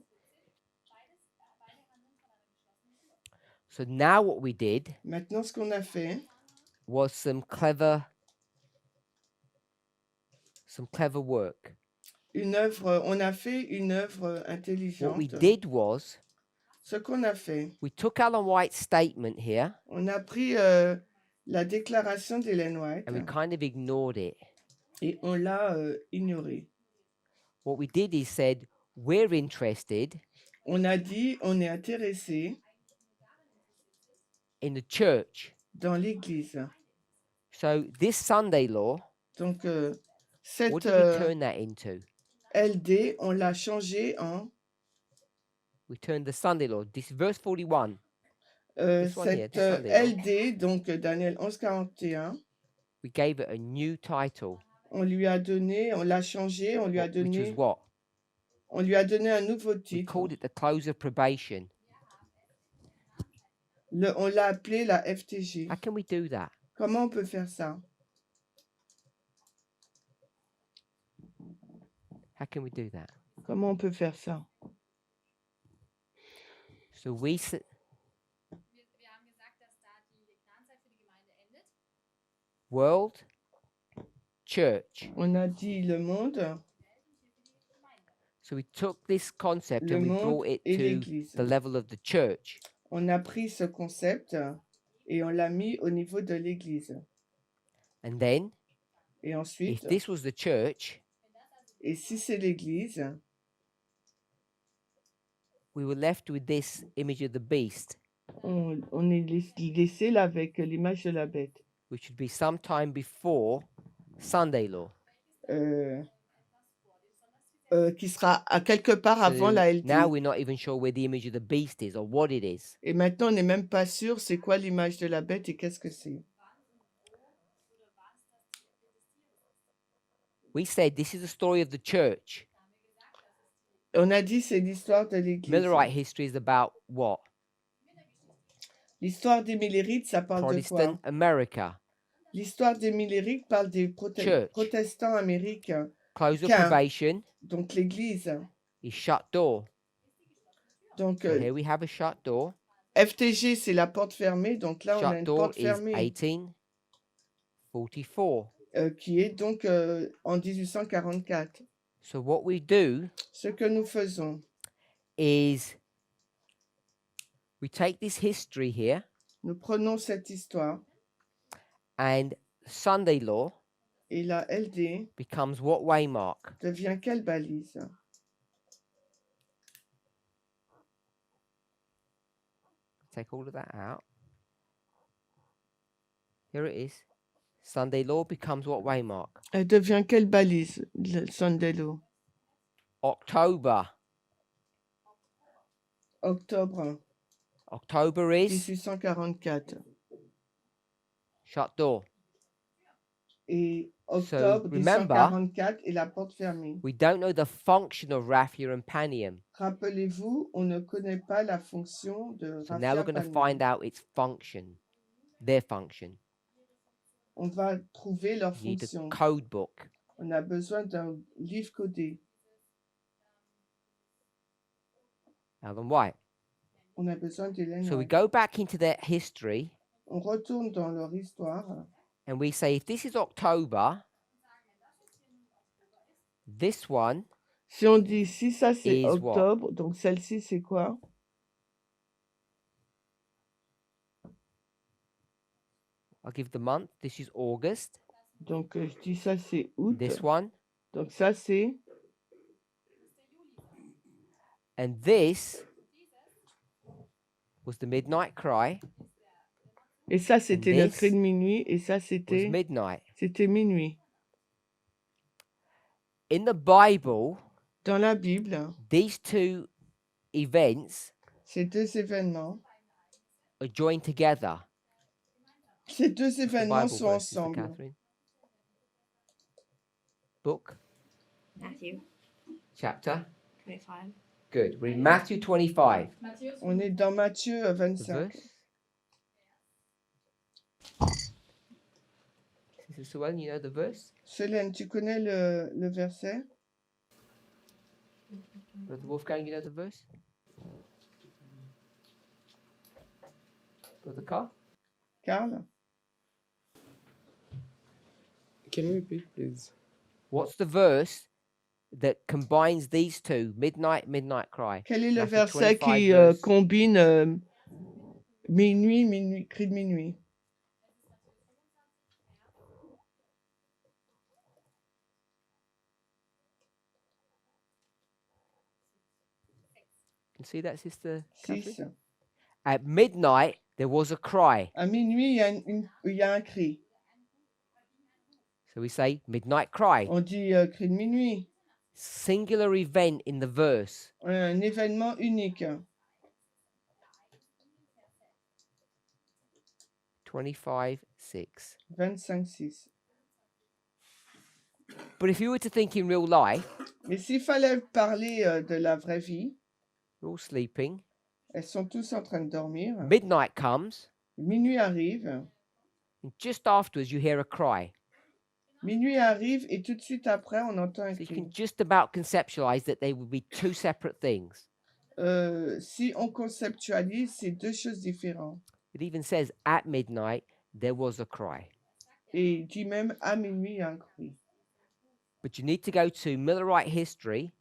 So now what we did Maintenant, ce qu'on a fait, was some clever work. on a fait une œuvre What we intelligente. did was Ce qu'on a fait, we took Ellen White's statement here on a pris la déclaration d'Ellen White and we kind of ignored it. et on l'a ignorée. What we did is said, we're interested On a dit, on est intéressé in the church. dans l'Église. So this Sunday law, Donc, what cette did we turn that into? LD, on l'a changé en We turned the Sunday law, this verse 41. This one here, cette this Sunday law. LD, donc Daniel 11:41, We gave it a new title, on lui a donné, on l'a changé, on lui a which was donné, what? on lui a donné un nouveau We titre. called it the close of probation. On l'a appelé la FTG. How can we do that? Comment on peut faire ça? How can we do that? Comment on peut faire ça? So Wir haben gesagt, dass da die Gnadenzeit für die Gemeinde endet. world, church. On a dit le monde, So we took this concept Le and we monde brought it et to l'Église. the level of the church. on a pris ce concept et on l'a mis au niveau de l'Église. And then, Et if ensuite, this was the church, et si c'est l'Église, we were left with this image of the beast, on est laissé là avec l'image de la bête. which would be sometime before Sunday law. Qui sera à quelque part avant So la LD. now we're not even sure where the image of the beast is or what it is. Et maintenant, on n'est même pas sûr c'est quoi l'image de la bête et qu'est-ce que c'est. We said this is the story of the church. On a dit c'est l'histoire de l'Église. Millerite history is about what? L'histoire des Millérites, ça parle de Protestant quoi? America. L'histoire des Millérites parle des Church. protestants américains. Close of Qu'un- probation Donc l'Église. is shut door. Donc So here we have a shut door. FTG, c'est la porte fermée. Donc là, on a Shut une door porte is fermée 1844. qui est donc en 1844. So what we do Ce que nous faisons, is we take this history here nous prenons cette histoire and Sunday law et la LD becomes what waymark? devient quelle balise? Take all of that out. Here it is. Sunday law becomes what waymark? Elle devient quelle balise, le Sunday Law? October. Octobre October is 1844. shut door. Et octobre remember, 1844 est la porte fermée. We don't know the function of raphia and panium. Rappelez-vous, on ne connaît pas la fonction de So now we're going to find out its function, their function. On va trouver leur You need fonction. a code book. On a besoin d'un livre codé. Ellen White. On a besoin d'Hélène So we White. go back into their history On retourne dans leur histoire and we say if this is October, this one si on dit si ça c'est Is what? octobre, donc celle-ci c'est quoi? I'll give the month. This is August. Donc je dis ça c'est août. This one. Donc ça c'est And this was the midnight cry. et ça c'était this notre cri de minuit et ça Was c'était midnight. minuit. In the Bible, Dans la Bible, these two events ces deux événements, are joined together. ces deux The événements Bible sont verse, Sister ensemble. Catherine. Book, Matthew chapter. 25. Good. Read Matthew 25. Matthäus On est dans Matthieu The 25. verse. Sister Suellen, you know the verse? Solène, tu connais le verset? Brother Wolfgang, you know the verse? Brother Carl? Karl? Can you repeat, please? What's the verse that combines these two? Midnight, midnight cry. Quel est le Matthew verset 25 qui verse. combine minuit, minuit, cri de minuit? Can you see that, Sister Catherine? 6. At midnight, there was a cry. À minuit, il y a un cri. So we say midnight cry. On dit cri de minuit. Singular event in the verse. Un événement unique. 25:6. 25-6. But if you were to think in real life, Mais s'il fallait parler de la vraie vie, you're all sleeping. elles sont tous en train de dormir. Midnight comes, Minuit arrive. and just afterwards you hear a cry. Minuit arrive et tout de suite après, on entend un So you cri. can just about conceptualize that they would be two separate things. Si on conceptualise, c'est deux choses différentes. It even says at midnight there was a cry. Et il dit même à minuit, il y a un cri. But you need to go to Millerite history,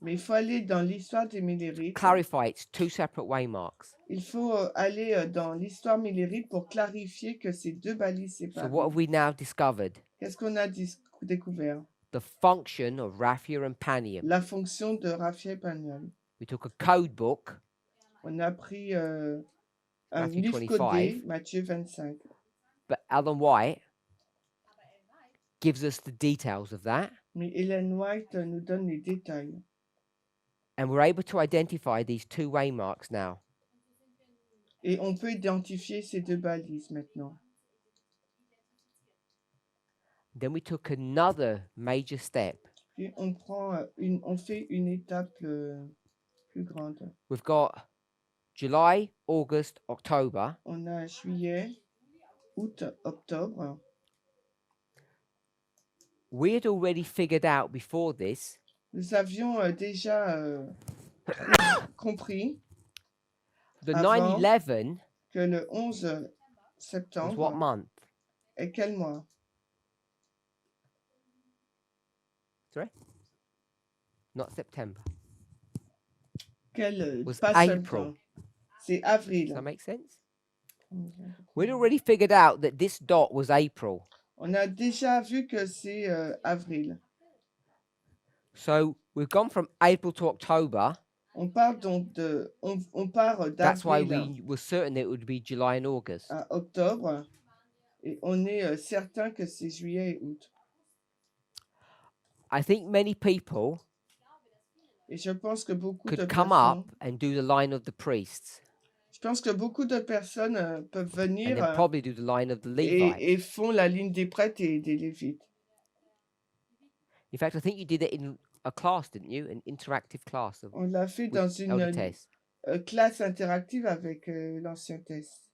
Mais il faut aller dans l'histoire des Millérites. clarify it's two separate waymarks. Il faut aller dans l'histoire millérite pour clarifier que c'est deux balises So séparées. what have we now discovered? Qu'est-ce qu'on a découvert? The function of raphia and panium. La fonction de Raphia et Panion. We took a code book, On a pris un Matthew livre 25. codé, Matthieu 25. but Ellen White gives us the details of that, Mais Hélène White nous donne les détails. and we're able to identify these two waymarks now. Et on peut identifier ces deux balises maintenant. Then we took another major step. Puis on fait une étape plus grande. We've got July, August, October. On a juillet, août, octobre. We had already figured out before this Nous avions déjà compris the avant 9/11 que le 11 was what septembre month? est quel mois? Sorry? Not September. Was Pas April. septembre. C'est Does avril. that make sense? We'd already figured out that this dot was April. On a déjà vu que c'est avril. So we've gone from April to October. On part donc on part That's why d'avril we were certain that it would be July and August. à octobre et on est certain que c'est juillet et août. I think many people Et je pense que beaucoup de could come personnes, up and do the line of the priests je pense que beaucoup de personnes peuvent and venir then probably do the line of the Levites. et font la ligne des prêtres et des lévites. In fact, I think you did it in a class, didn't you? An interactive class of On l'a fait with dans Elder une Tess. classe interactive avec l'ancien Tess.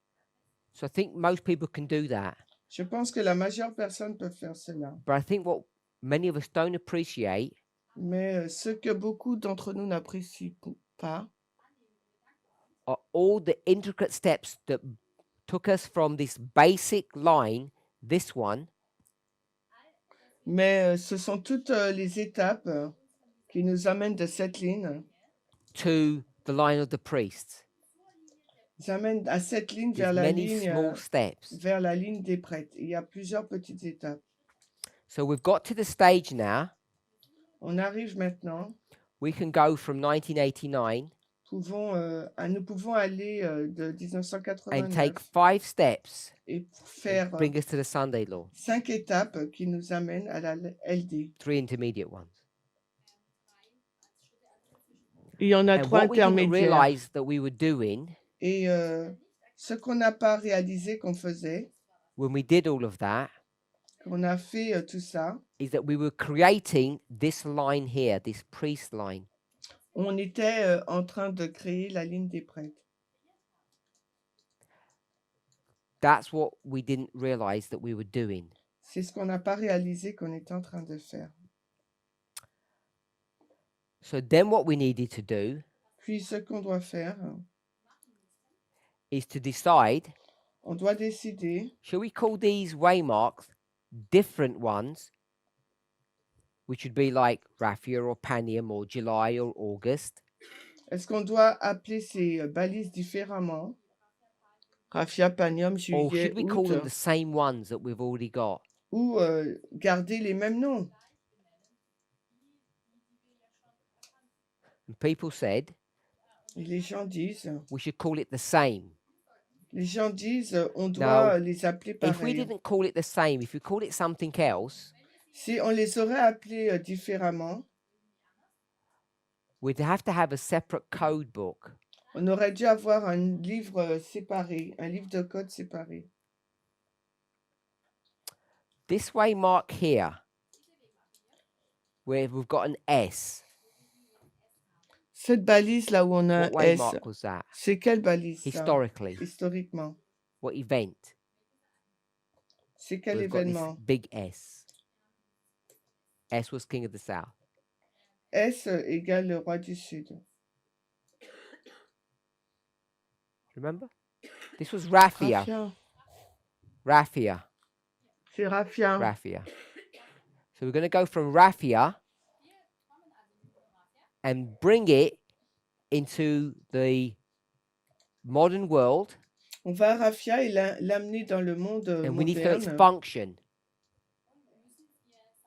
So I think most people can do that. Je pense que la majeure personne peut faire cela. But I think what many of us don't appreciate Mais ce que beaucoup d'entre nous n'apprécient pas, are all the intricate steps that took us from this basic line, this one, mais ce sont toutes les étapes qui nous amènent de cette ligne, to the line of the priests. nous amènent à cette ligne There's vers la many ligne, small steps. vers la ligne des prêtres. Il y a plusieurs petites étapes. So we've got to the stage now. On arrive maintenant, We can go from 1989 nous pouvons aller de and 1989 take 5 steps et faire and bring us to the Sunday law. 5 étapes qui nous amènent à la LD. 3 intermediate ones. Il y en a And 3 what we didn't intermédiaires. realize that we were doing Et ce qu'on n'a pas réalisé qu'on faisait, when we did all of that qu'on a fait tout ça, is that we were creating this line here, this priest line. on était en train de créer la ligne des prêtres. That's what we didn't realize that we were doing. C'est ce qu'on n'a pas réalisé qu'on était en train de faire. So then what we needed to do Puis ce qu'on doit faire, is to decide, on doit décider, shall we call these waymarks different ones, which would be like Raphia or Panium or July or August, est-ce qu'on doit appeler ces balises différemment? Raphia, Panium, or Juillet, should we call them Août, the same ones that we've already got? ou garder les mêmes noms? And people said Et les gens disent, we should call it the same. on doit les appeler If we pareil. didn't call it the same, if we called it something else, Si on les aurait appelés différemment, we'd have to have a separate code book. on aurait dû avoir un livre séparé, un livre de code séparé. This waymark here, where we've got an S, Cette balise là où on a what un S, waymark was that? c'est quelle balise ça? Historically, Historiquement. what event? C'est quel We've got this événement? big S. S was king of the south. S égale le roi du Sud. Remember? This was Raphia. Raphia. Raphia. C'est Raphia. Raphia. So we're going to go from Raphia and bring it into the modern world, On va à Raphia et l'amener dans le monde and we need to know its moderne. function.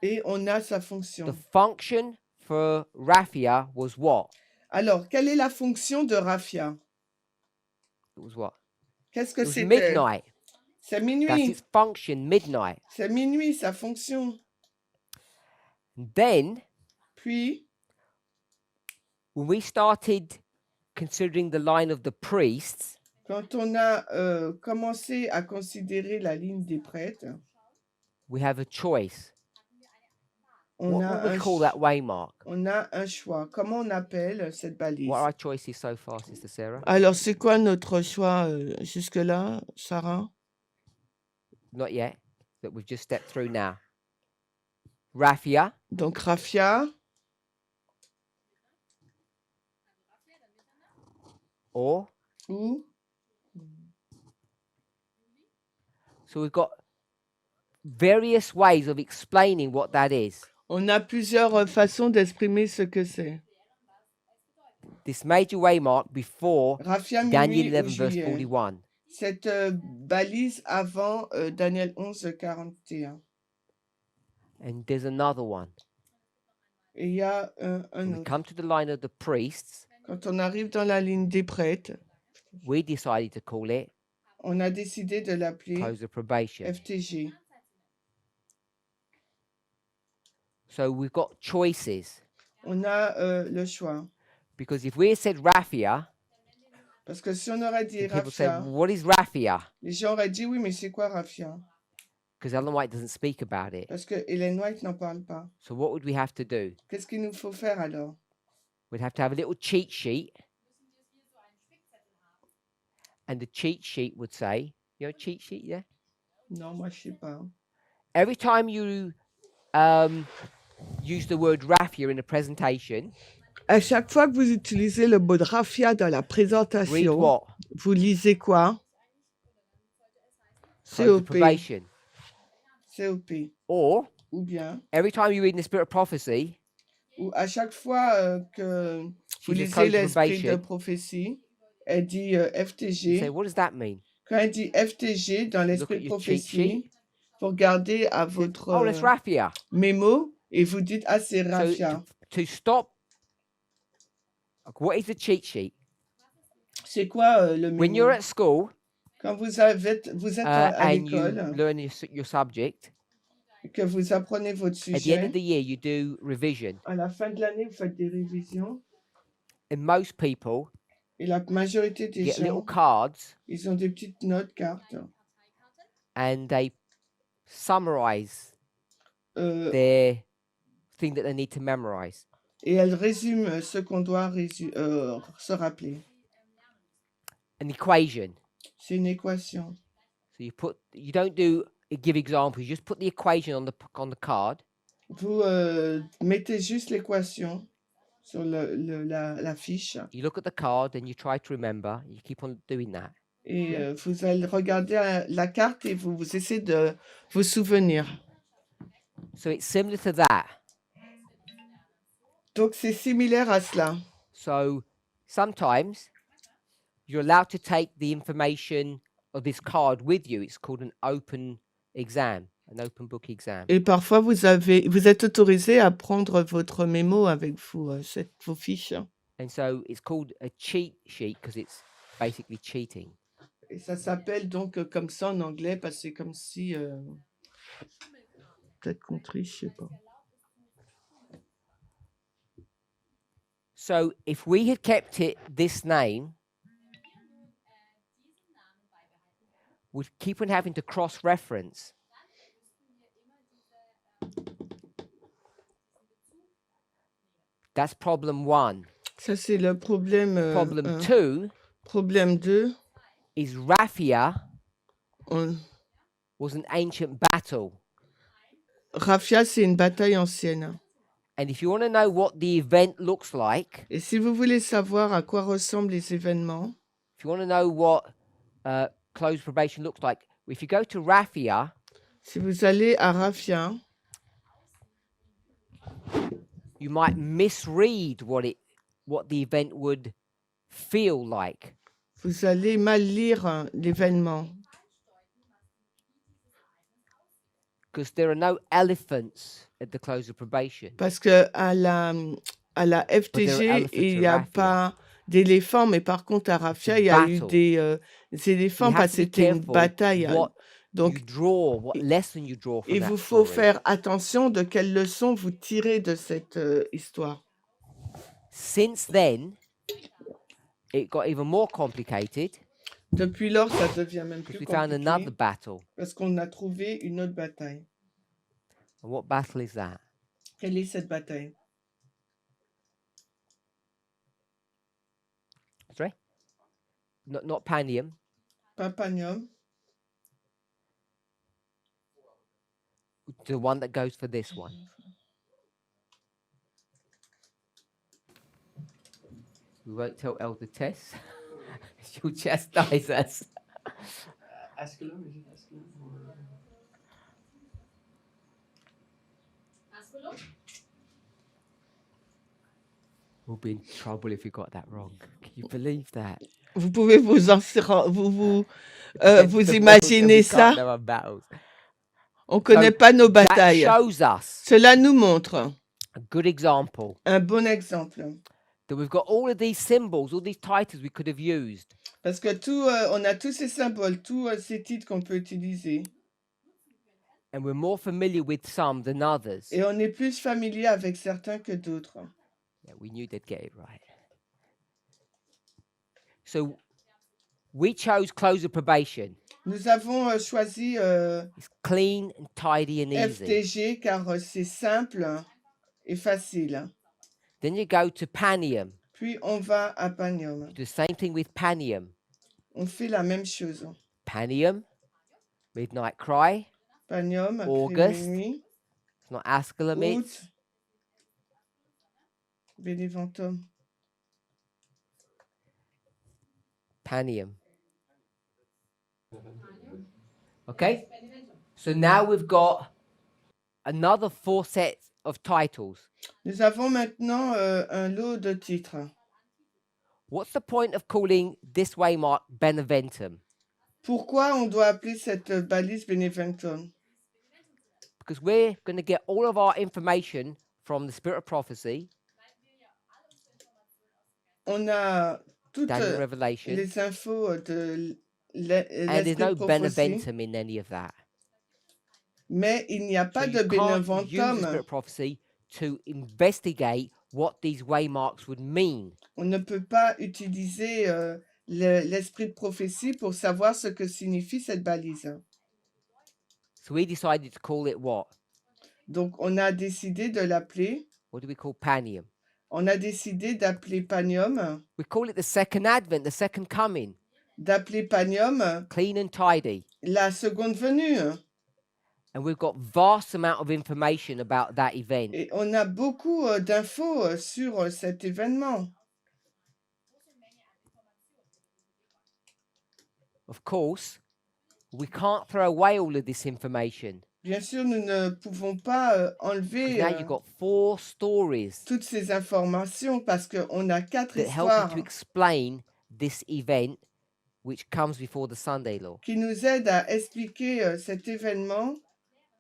Et on a sa The fonction. function for Raphia was what? Alors, quelle est la fonction de Raphia? It was what? Qu'est-ce It que was c'était? midnight. C'est That's minuit. its function, midnight. C'est minuit, sa fonction. Then, Puis, when we started considering the line of the priests, quand on a commencé à considérer la ligne des prêtres, we have a choice. On What a would we un call ch- that waymark? on a un choix. Comment on appelle cette balise? What are our choices so far, Sister Sarah? Alors, c'est quoi notre choix jusque-là, Sarah? Not yet, that we've just stepped through now. Raphia Donc, Raphia or ou so we've got various ways of explaining what that is. on a plusieurs façons d'exprimer ce que c'est. This major waymark before Raphia, Daniel minuit ou 11 verse juillet. 41. Cette balise avant Daniel 11, 41. And there's another one. Et il y a un When we autre. come to the line of the priests, Quand on arrive dans la ligne des prêtres, we decided to call it on a décidé de l'appeler close of probation. FTG. So we've got choices. On a le choix. Because if we had said Raphia, Parce que si on aurait dit then people say, Raphia, what is Raphia? les gens auraient dit oui, mais c'est quoi Raphia? Because Ellen White doesn't speak about it. Parce que Ellen White n'en parle pas. So what would we have to do? Qu'est-ce qu'il nous faut faire alors? We'd have to have a little cheat sheet. And the cheat sheet would say, you know, cheat sheet, yeah? Non, moi je sais pas. Every time you use the word Raphia in a presentation, À chaque fois que vous utilisez le mot de Raphia dans la read présentation, what? vous lisez quoi? Close of COP. probation. COP. Or, Ou bien, every time you read in the spirit of prophecy, ou à chaque fois que vous she's a lisez close of l'esprit de probation, prophétie, elle dit you say, FTG. what does that mean? Quand elle dit FTG dans Look l'esprit at de your cheat sheet. prophétie, vous regardez à Says, votre oh, that's Raphia. mémo et vous dites ah c'est So Raphia. to stop, what is the cheat sheet? C'est quoi le When mémo? you're at school Quand vous êtes à and you l'école, learn your subject, que vous apprenez votre at the end of sujet, the year you do revision. à la fin de l'année, vous faites des révisions And most people et la majorité des get little gens, cards ils ont des petites notes cartes and they summarize euh, their thing that they need to memorize. et elles résument ce qu'on doit se rappeler. An equation. C'est une équation. So you don't give examples, you just put the equation on the card. Vous mettez juste l'équation sur la fiche You look at the card and you try to remember. You keep on doing that. et vous allez regarder la carte et vous essayez de vous souvenir. So it's similar to that. Donc c'est similaire à cela. So sometimes you're allowed to take the information of this card with you. It's called an open exam, an open book exam. Et parfois vous êtes autorisé à prendre votre mémo avec vous, vos fiches. And so it's called a cheat sheet because it's basically cheating. Et ça s'appelle donc comme ça en anglais parce que c'est comme si peut-être qu'on triche, je sais pas. So if we had kept this name, we'd keep on having to cross-reference. That's problem one. Ça c'est le problème. Problem two Problème 2. is Raphia On... was an ancient battle. Raphia, c'est une bataille ancienne. And if you want to know what the event looks like, Et si vous voulez savoir à quoi ressemblent les événements, if you want to know what closed probation looks like, if you go to Raphia, si vous allez à Raphia, you might misread what the event would feel like. vous allez mal lire l'événement. Because there are no elephants at the close of probation. Parce que à la FTG, elephants il n'y at a Raphia. pas d'éléphants, mais par contre à Raphia, il y a eu Battle. des éléphants You parce have que to be c'était une careful bataille. what Donc, you draw, what lesson you draw from il that vous faut story. faire attention de quelles leçons vous tirez de cette histoire. Since then, it got even more complicated Depuis lors, ça devient même plus because we found another compliqué battle. parce qu'on a trouvé une autre bataille. And what battle is that? Quelle est cette bataille? Sorry? Not Panium. Papanium. The one that goes for this one. We won't tell Elder Tess. She'll chastise us. Asculum, is it Asculum or? Asculum? We'll be in trouble if we got that wrong. Can you believe that? Vous pouvez vous The world imaginez that we can't ça? know our battles. On connaît pas nos That batailles. shows us Cela nous montre a good example un bon exemple. that we've got all of these symbols, all these titles we could have used. Parce que on a tous ces symboles, tous ces titres qu'on peut utiliser. And we're more familiar with some than others. Et on est plus familier avec certains que d'autres. Yeah, we knew they'd get it right. So we chose close of probation. Nous avons choisi It's clean and tidy and easy. FTG car c'est simple et facile. Then you go to Panium. Puis on va à Panium. Do the same thing with Panium. On fait la même chose. Panium, Midnight Cry. Panium, August. Minuit, It's not Asculum, Août, it's Bénéventum. Panium. Okay? So now we've got another 4 sets of titles. Nous avons maintenant un lot de titres. What's the point of calling this waymark Beneventum? Pourquoi on doit appeler cette balise Beneventum? Because we're going to get all of our information from the Spirit of Prophecy, On a toutes Daniel Revelation, les infos de and there's l'esprit no de prophétie, Beneventum in any of that. mais il n'y a So pas you de can't use the Spirit Beneventum. of Prophecy to investigate what these waymarks would mean. On ne peut pas utiliser l'esprit de prophétie pour savoir ce que signifie cette balise. So we decided to call it what? Donc on a décidé de l'appeler, What do we call Panium? on a décidé d'appeler Panium, We call it the second advent, the second coming, d'appeler Panium clean and tidy. la seconde venue. And we've got vast amount of information about that event. Et on a beaucoup d'infos sur cet événement. Of course, we can't throw away all of this information. Bien sûr, nous ne pouvons pas 'Cause enlever now you've got 4 stories toutes ces informations parce qu'on a 4 that help you histoires to explain this event which comes before the Sunday law. qui nous aident à expliquer cet événement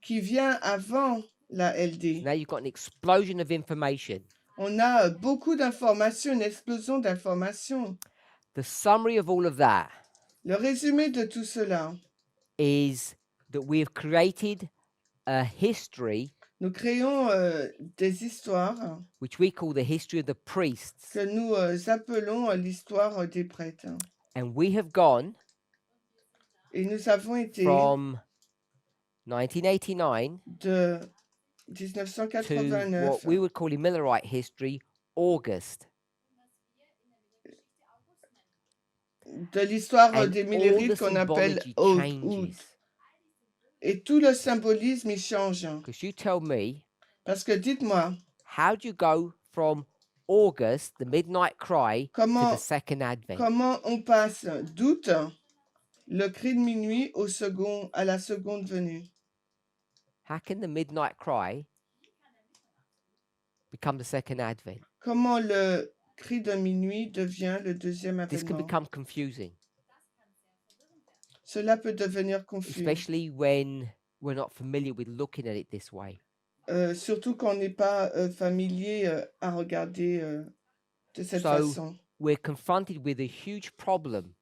qui vient avant la LD. Now you've got an explosion of information. On a beaucoup d'informations, une explosion d'informations. The summary of all of that Le résumé de tout cela, is that we have created a history nous créons des histoires which we call the history of the priests. que nous appelons l'histoire des prêtres. And we have gone Et nous avons été from 1989 de to 1989 what we would call in Millerite history, August. de l'histoire And des all Millérites the qu'on appelle symbology août. changes. Et tout le symbolisme, il change. Because you tell me, Parce que dites-moi, how do you go from August, the midnight cry, to comment, the second advent? comment on passe d'août, le cri de minuit, à la seconde venue? How can the midnight cry become the second advent? Comment le cri de minuit devient le deuxième This can avènement? become confusing, Cela peut devenir confus, especially when we're not familiar with looking at it this way. surtout quand on n'est pas familier à regarder de cette So- façon. We're confronted with a huge problem,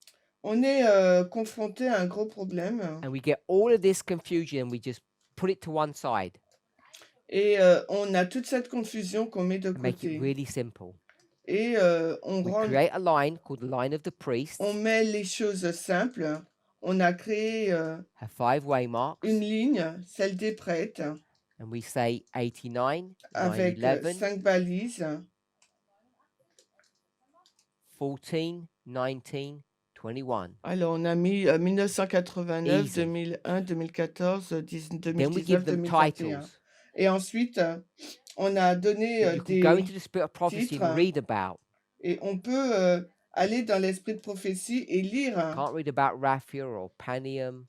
On est confronté à un gros problème and we get all of this confusion and we just put it to one side et on a toute cette confusion qu'on met de and make côté. it really simple. Et on We rend create a line called the line of the priests, on met les choses simples. On a créé have 5 waymarks, une ligne, celle des prêtres, And we say 89, avec 911, 5 balises. 14, 19, 21. Alors, on a mis 1989, Easy. 2001, 2014, Then we give 2019, them 2021. titles Et ensuite, on a donné that you can go des into the spirit of prophecy and titres read about. et on peut aller dans l'esprit de prophétie et lire. Can't read about Raphia or Panium,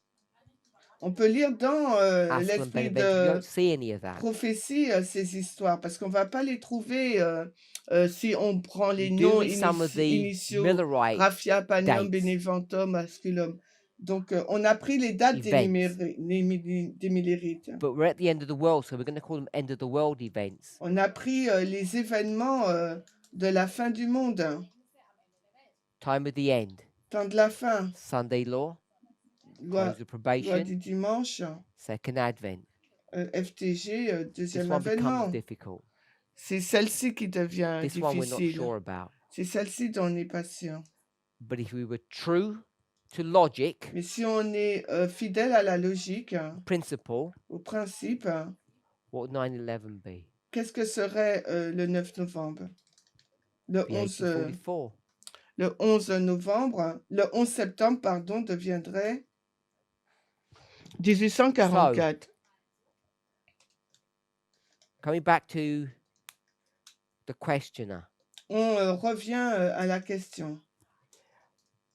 On peut lire dans Aslan, l'esprit Benevent. You de don't see any of that. prophétie ces histoires parce qu'on va pas les trouver si on prend les You do noms read some of the initiaux, Millerite Raphia, Panium, dates. Beneventum, Asculum. Donc on a pris les dates des Events. Millérites. But we're at the end of the world, so we're going to call them end of the world events. On a pris les événements de la fin du monde, Time of the end. temps de la fin, Sunday law. loi, Close of loi probation. du dimanche, Second advent. FTG, This deuxième one becomes avènement. difficult. C'est celle-ci qui devient This one we're not difficile. sure about. C'est celle-ci dont on n'est pas sûr. But if we were true to logic, Mais si on est fidèle à la logique, principle, au principe, what would 9/11 be? qu'est-ce que serait le 9 novembre? Le Be 11, 1844. le 11 novembre, le 11 septembre, pardon, deviendrait 1844. Coming back to the questioner. On revient à la question.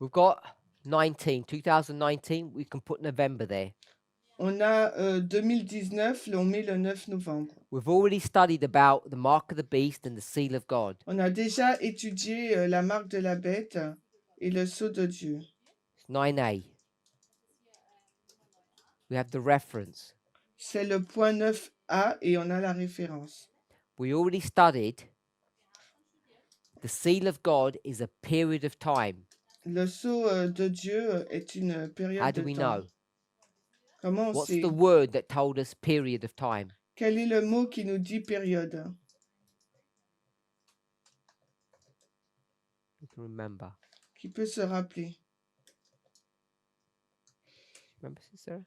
We've got 2019, we can put November there. On a 2019, on met le 9 novembre. We've already studied about the mark of the beast and the seal of God. On a déjà étudié la marque de la bête et le sceau de Dieu. It's 9a. We have the reference. C'est le point 9a et on a la référence. We already studied the seal of God is a period of time. Le sceau de Dieu est une période How do de we temps. know? Comment on What's sait? the word that told us period of time? Quel est le mot qui nous dit période? You can remember. Qui peut se rappeler? Remember, Sarah?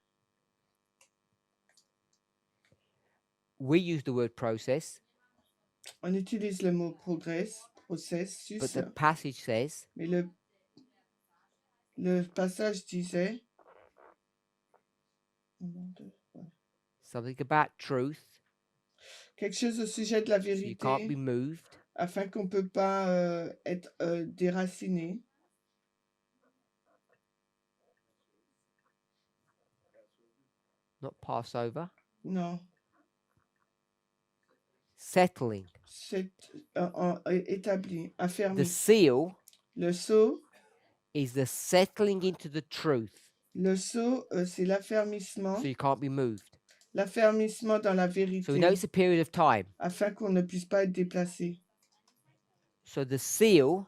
We use the word process, On utilise le mot processus, but the passage says mais le passage disait something about truth, quelque chose au sujet de la so you can't be vérité, moved. afin qu'on ne peut pas être déraciné. Not Passover. Non, Settling. c'est établi, The affermi. seal Le sceau, is the settling into the truth, c'est l'affermissement, so you can't be moved. l'affermissement dans la So we know vérité, it's a period of time. afin qu'on ne puisse pas être déplacé. So the seal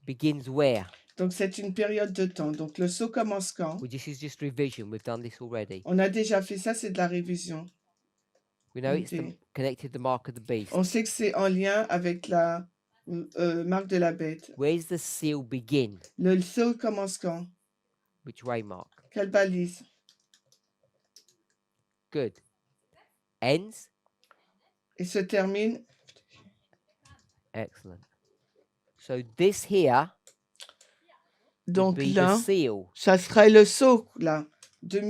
begins where? Donc c'est une période de temps. Donc le sceau commence quand? Well, this is just revision. We've done this already. On a déjà fait ça, c'est de la révision. We know it's Okay. connected to the mark of the beast. On sait que c'est en lien avec la marque de la bête. Where's the seal begin? Le sceau commence quand? Which way, Mark? Quelle balise? Good. Ends? Et se termine. Excellent. So this here would Donc be là, the seal. ça serait le sceau, là. Sunday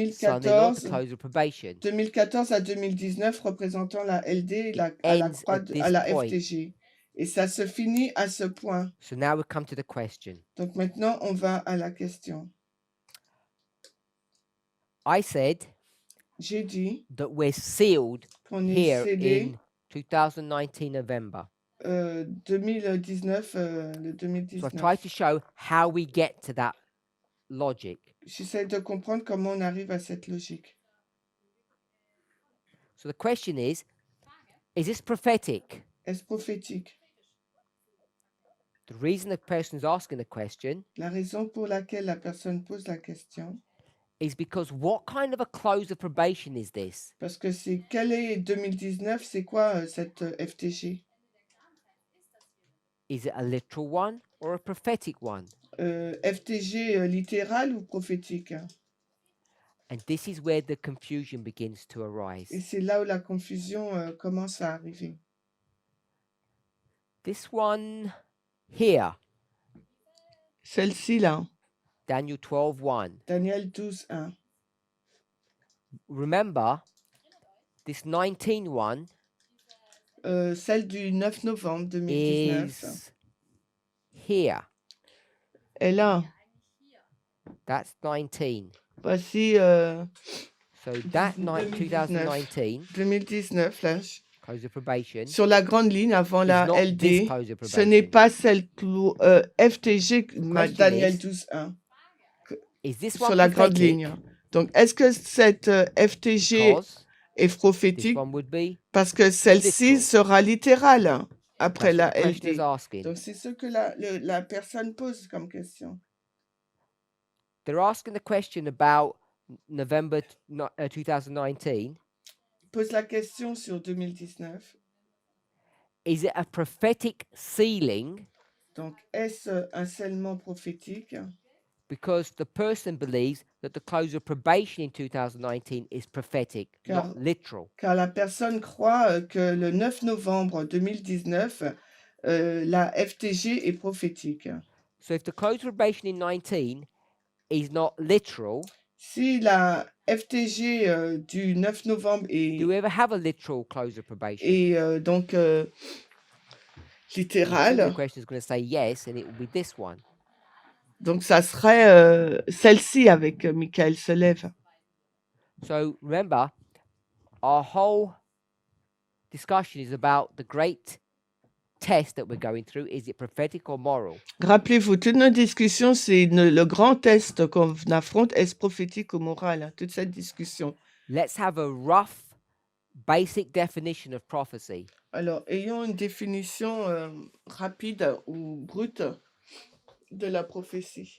law, the 2014, close of probation. 2014 à 2019 représentant la LD et à la Ends croix at this à la point. FTG. Et ça se finit à ce point. So now we come to the question. Donc maintenant, on va à la question. I said J'ai dit that we're sealed qu'on est here scellé in 2019 November. 2019, le So I've 2019. tried to show how we get to that logic. J'essaie de comprendre comment on arrive à cette logique. So the question is this prophetic? Est-ce prophétique? The reason the person is asking the question La raison pour laquelle la personne pose la question, is because what kind of a close of probation is this? parce que c'est quel est 2019, c'est quoi cette FTG? Is it a literal one or a prophetic one? FTG littéral ou prophétique? And this is where the confusion begins to Et arise. c'est là où la confusion commence à arriver. This one here, Celle-ci, là, Daniel 12:1. Daniel 12, 1. Remember, this 19:1 Celle du 9 novembre 2019 is here. est là. That's 19. Voici So that 2019. 2019, 2019, là, close of probation, sur la grande ligne avant is la not this LD. close of Ce n'est probation. pas celle FTG, question Daniel is, 12, 1, Is this sur one la grande prophetic? ligne. Donc, est-ce que cette FTG Because est this prophétique? one would be. Parce que celle-ci literal. sera littérale après That's what la the question is LD. asking. Donc, c'est ce que la personne pose comme question. They're asking the question about November 2019. Pose la question sur 2019. Is it a prophetic sealing? Donc, est-ce un scellement prophétique? Because the person believes that the close of probation in 2019 is prophetic, not literal. Car la personne croit que le 9 novembre 2019, la FTG est prophétique. So if the close of probation in 19 is not literal, Si la FTG du 9 novembre do we ever have a literal close of probation? est donc The littérale, question is going to say yes, and it will be this one. donc ça serait celle-ci avec Michael se lève. So remember, our whole discussion is about the great test that we're going through. Is it prophetic or moral? Rappelez-vous, toute notre discussion, c'est le grand test qu'on affronte, est-ce prophétique ou moral, hein, toute cette discussion. Let's have a rough, basic definition of prophecy. Alors, ayons une définition rapide ou brute de la prophétie.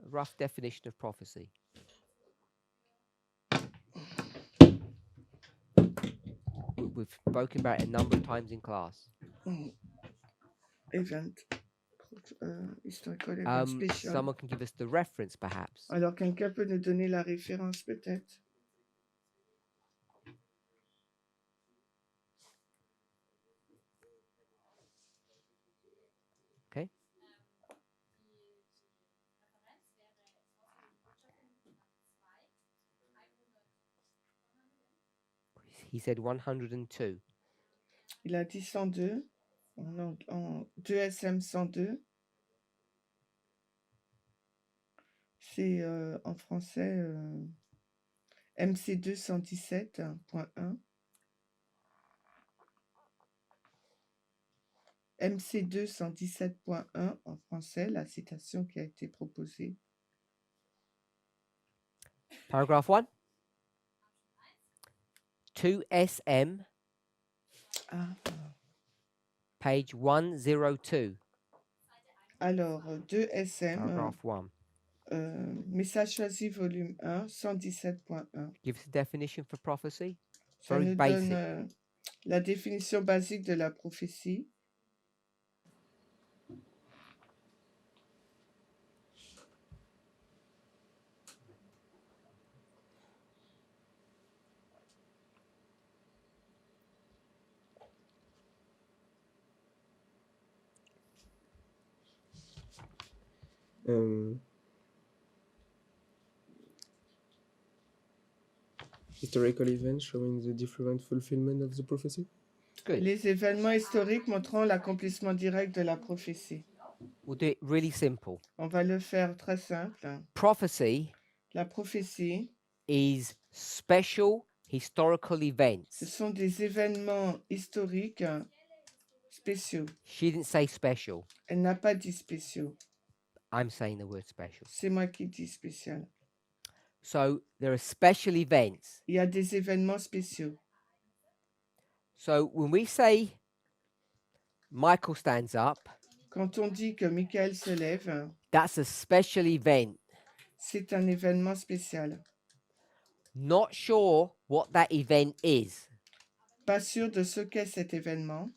A rough definition of prophecy. We've spoken about it a number of times in class. Event. Historical event spécial. Someone can give us the reference, perhaps. Alors, quelqu'un peut nous donner la référence, peut-être? Okay. He said 102. Il a dit 102, en 2SM 102. C'est en français MC2 117.1. MC2 117.1 en français, la citation qui a été proposée. Paragraph 1. 2SM, Ah. page 102. Alors, 2SM, Paragraph 1. message choisi, volume 1, 117.1. Give us a definition for prophecy. Ça Very nous basic. donne la définition basique de la prophétie. Historical events showing the different fulfillment of the prophecy. Good. Les événements historiques montrant l'accomplissement direct de la prophétie. We'll do it really simple. On va le faire très simple. Prophecy La prophétie, is special historical ce events. sont des événements historiques spéciaux. She didn't say special. Elle n'a pas dit spéciaux. I'm saying the word special. C'est moi qui dis spécial. So there are special events. Il y a des événements spéciaux. So when we say Michael stands up, Quand on dit que Michael se lève, that's a special event. c'est un événement spécial. Not sure what that event is. Pas sûr de ce qu'est cet événement.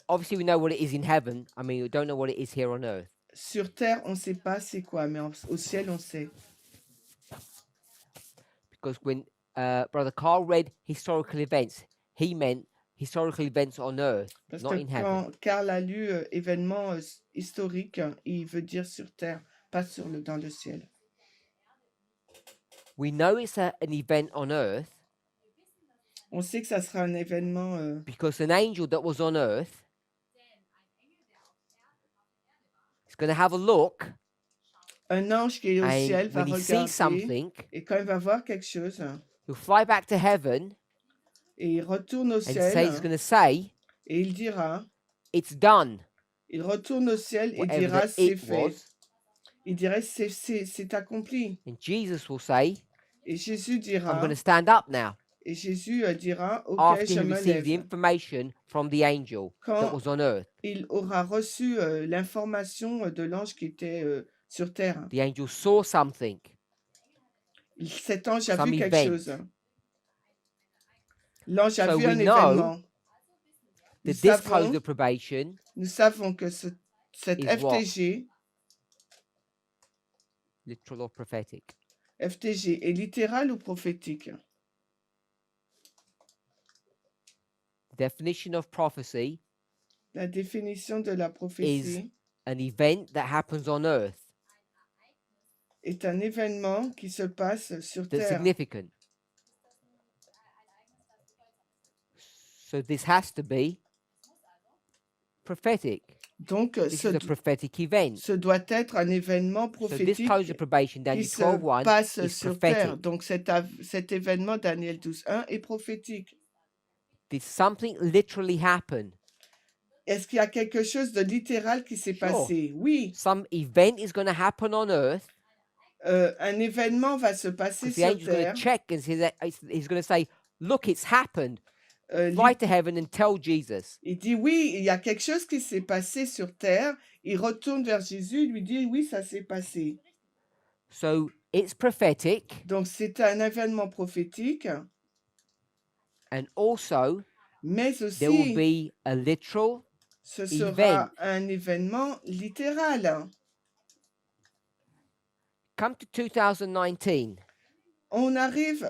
Obviously, we know what it is in heaven. I mean, we don't know what it is here on earth. Sur terre, on ne sait pas c'est quoi, mais au ciel, on sait. Because when Brother Carl read historical events, he meant historical events on earth, Parce not que in heaven. quand Karl a lu événements historiques, il veut dire sur terre, pas dans le ciel. We know it's an event on earth On sait que ça sera un événement because an angel that was on earth is going to have a look, un ange qui est au ciel and va when he sees regarder something, et quand il va voir quelque chose he'll fly back to heaven et il retourne au and ciel he's going to say, et il dira, it's done, il retourne au ciel et whatever dira the c'est it fait. was. Il dirait c'est accompli. And Jesus will say, Et Jésus I'm dira, going to stand up now. et Jésus dira, ok, After je he me received the lève. information from the angel that Quand was on earth. il aura reçu l'information de l'ange qui était sur terre. The angel saw something. Cet ange a Some vu quelque event. chose. L'ange a So vu we un know événement. That this close of probation Nous savons que cette is what? FTG, literal or prophetic. FTG est littéral ou prophétique? Definition of prophecy La définition de la prophétie an event that happens on earth est un événement qui se passe sur that's terre. significant. So this has to be prophetic. Donc, This is a prophetic event. ce doit être un événement So this prophétique close of probation, qui Daniel se 12:1, passe is sur prophetic. terre. Donc, cet événement, Daniel 12.1, est prophétique. Did something literally happen? Est-ce qu'il y a quelque chose de littéral qui s'est Sure. passé? Oui. Some event is going to happen on earth. Un événement va se passer Because the sur angel's going terre. to check and he's going to say, look, it's happened. Euh, Fly to heaven and tell Jesus. Il dit oui, il y a quelque chose qui s'est passé sur terre. Il retourne vers Jésus, il lui dit oui, ça s'est passé. So it's prophetic, Donc c'est un événement prophétique, and also mais there will aussi be a literal ce event. sera un événement littéral. Come to 2019. On arrive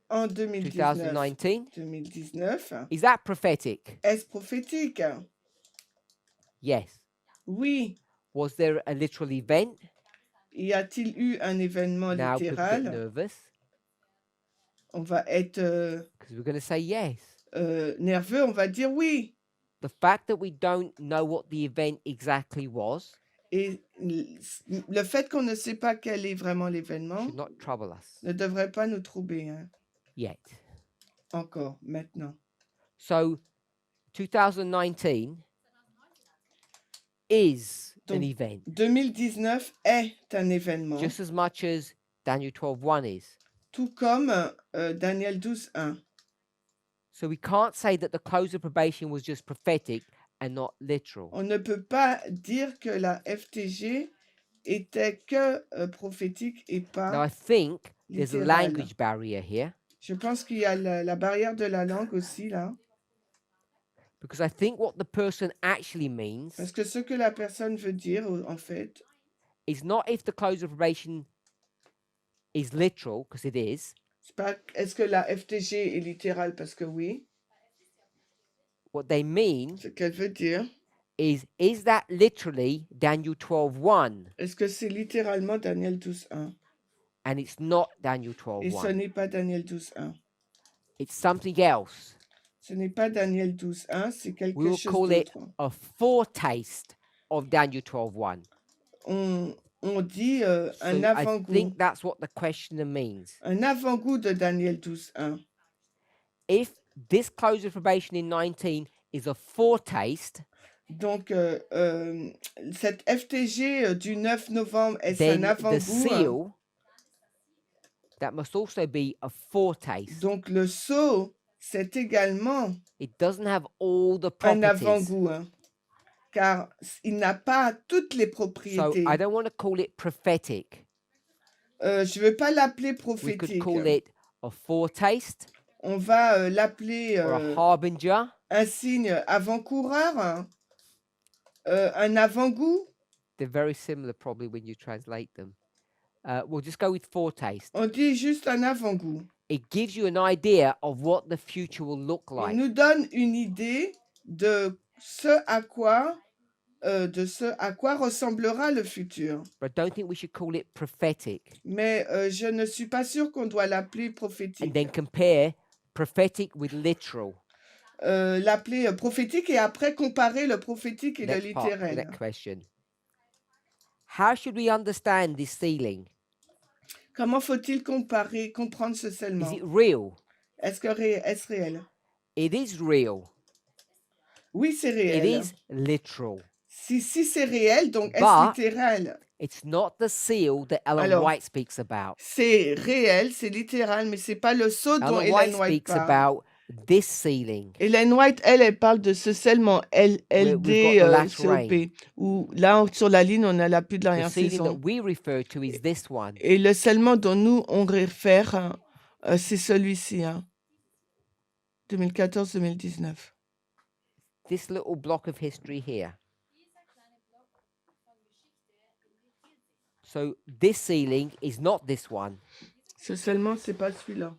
en 2019. 2019. 2019. Is that prophetic? Est-ce prophétique? Yes. Oui. Was there a literal event? Y a-t-il eu un événement Now people get littéral? nervous On va être because we're going to say yes. nerveux, on va dire oui. The fact that we don't know what the event exactly was Et le fait qu'on ne sait pas quel est vraiment l'événement should not trouble us ne devrait pas nous troubler, hein, yet. encore, maintenant. So 2019 is an Donc, event 2019 est un événement, just as much as Daniel 12:1 is. tout comme Daniel 12.1. So we can't say that the close of probation was just prophetic and not literal. On ne peut pas dire que la FTG était que prophétique et Now pas I think there's a littéral. language barrier here Je pense qu'il y a la barrière de la langue aussi, là. because I think what the person actually means Parce que ce que la personne veut dire, en fait, is not if the close of probation is literal, because it is. c'est pas est-ce que la FTG est littérale, parce que oui. What they mean Ce qu'elle veut dire, is that literally Daniel 12:1 est-ce que c'est littéralement Daniel 12.1? and it's not Daniel Et ce 12:1. n'est pas Daniel 12.1. It's something else. Ce n'est pas Daniel 12.1, c'est We quelque will chose call it d'autre. a foretaste of Daniel 12:1. On dit So un I avant-goût. think that's what the questioner means. Un avant-goût de Daniel 12.1. If this close of probation in 19 is a foretaste, Donc, cette FTG du 9 novembre, est-ce then un the avant-goût? seal, that must also be a foretaste. Donc, le sceau, c'est également It doesn't have all the un properties. avant-goût, hein, car il n'a pas toutes les So propriétés. I don't want to call it prophetic. Je ne veux pas l'appeler We could prophétique. call it a foretaste On va l'appeler or a harbinger. un signe avant-coureur, hein, un avant-goût. They're very similar probably when you translate them. we'll just go with foretaste. On dit juste un avant-goût. It gives you an idea of what the future will look Il like. nous donne une idée de ce à quoi ressemblera le futur. But I don't think we should call it prophetic. Mais je ne suis pas sûre qu'on doit l'appeler And prophétique. then compare prophetic with literal. L'appeler prophétique et après comparer le prophétique et le Next part, the littéral. next question. How should we understand this sealing? Comment faut-il comprendre ce Is scellement? it real? Est-ce réel? It is real. Oui, c'est It réel. is literal. Si c'est réel, donc est-ce But- littéral? It's not the seal that Ellen Alors, White speaks about. C'est réel, c'est littéral, mais c'est pas le sceau dont Ellen White Ellen White speaks parle. about this sealing. Ellen White, elle parle de ce scellement We've got the latter rain. LD-COP, où là, sur la ligne, on a la pluie de The sealing l'arrière-saison. that we refer to is this one. Et le scellement dont nous, on réfère, c'est celui-ci, hein. 2014-2019. This little block of history here. So this sealing is not this one. Ce scellement, c'est pas celui-là.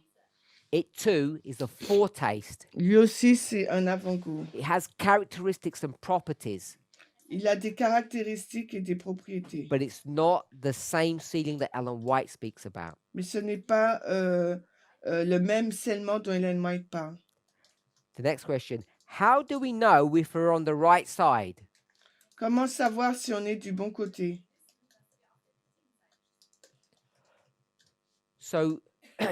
It too is a foretaste. Lui aussi, c'est un avant-goût. It has characteristics and properties, Il a des caractéristiques et des propriétés. but it's not the same sealing that Ellen White speaks about. Mais ce n'est pas le même scellement dont Ellen White parle. The next question. How do we know if we're on the right side? Comment savoir si on est du bon côté? So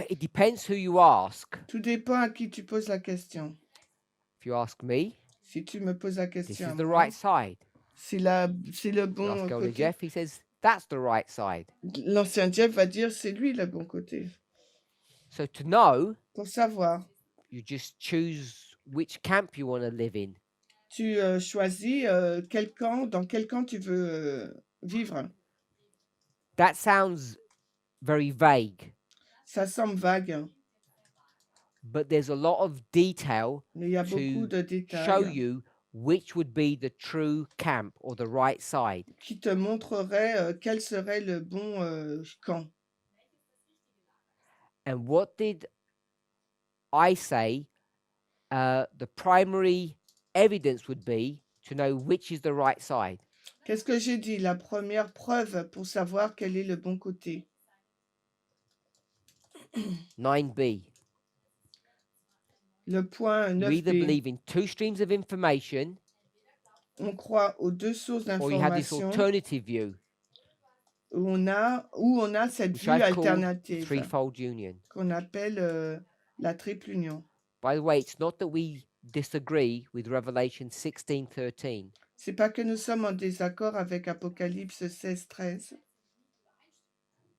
it depends who you ask. Tout dépend à qui tu poses la question. If you ask me, Si tu me poses la this question is à the moi, right side. c'est le You bon ask Elder côté. Jeff, he says that's the right side. L'ancien Jeff va dire c'est lui le bon côté. So to know, Pour savoir, you just choose which camp you want to live in. tu choisis dans quel camp tu veux vivre. That sounds very vague, Ça semble vague, hein, but there's a lot of detail mais il y a beaucoup de show détails you which would be the true camp or the right side. qui te montreraient quel serait le bon camp. And what did I say? The primary evidence would be to know which is the right side. Qu'est-ce que j'ai dit? La première preuve pour savoir quel est le bon côté. 9b. Le point You either 9b, believe in two streams of information on croit aux deux sources or you have this d'information alternative view, où on a cette which vue I've called alternative threefold union. qu'on appelle la triple union. By the way, it's not that we disagree with Revelation 16:13. C'est pas que nous sommes en désaccord avec Apocalypse 16-13,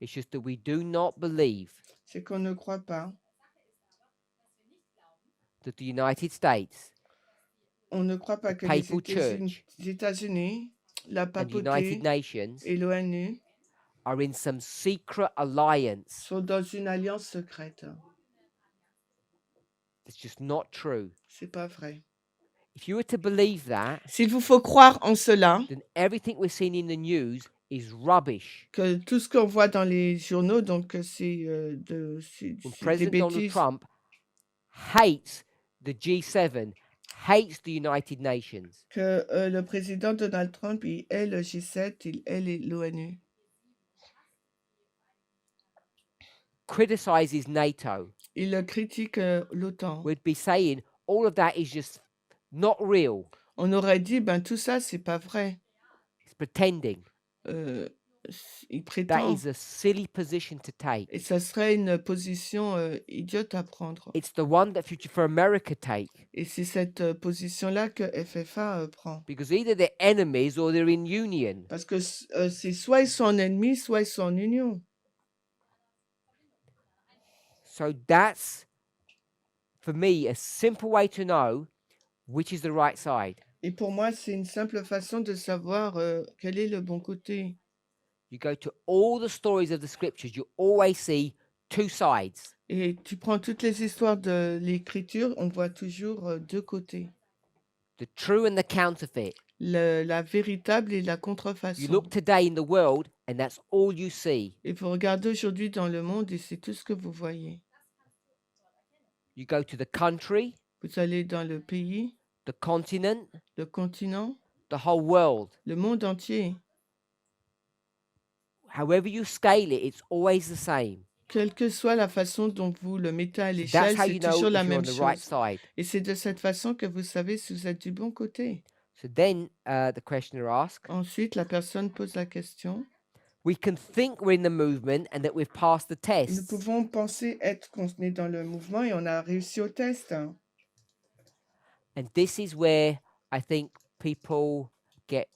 It's just that we do not believe c'est qu'on ne croit pas. that the United States On ne croit pas que les Papal États-Unis, la and the papauté United Nations et l'ONU are in some secret alliance. sont dans une alliance secrète. It's just not true. C'est pas vrai. If you were to believe that, S'il vous faut croire en cela, then everything we're seeing in the news is rubbish. que tout ce qu'on voit dans les journaux, donc c'est When des President Donald bêtises, Trump hates the G7, hates the United Nations, que le président Donald Trump, il est le G7, il est l'ONU, criticizes NATO, il critique l'OTAN. we'd be saying all of that is just not real. On aurait dit, ben tout ça, c'est pas vrai. It's pretending. Il That prétend. is a silly position to take. Et ça serait une position idiote à prendre. It's the one that Future for America take, Et c'est cette position-là que FFA prend. because either they're enemies or they're in union. Parce que c'est soit ils sont ennemis, soit ils sont en union. So that's, for me, a simple way to know which is the right side. Et pour moi, c'est une simple façon de savoir quel est le bon côté. You go to all the stories of the scriptures, you always see two sides. Et tu prends toutes les histoires de l'écriture, on voit toujours deux côtés. The true and the counterfeit. La véritable et la You contrefaçon. look today in the world and that's all you see. Et vous regardez aujourd'hui dans le monde et c'est tout ce que vous voyez. You go to the country, Vous allez dans le pays, the continent, le continent, the whole world. le monde entier. However you scale it, it's always the same. Quelle que soit la façon dont vous le mettez à So l'échelle, that's how c'est you know toujours if la you're on même the right chose. side. Et c'est de cette façon que vous savez si vous êtes du bon côté. So then the questioner asks, Ensuite, la personne pose la question. we can think we're in the movement and that we've passed the Nous test. pouvons penser être qu'on est dans le mouvement et on a réussi au test. And this is where I think people get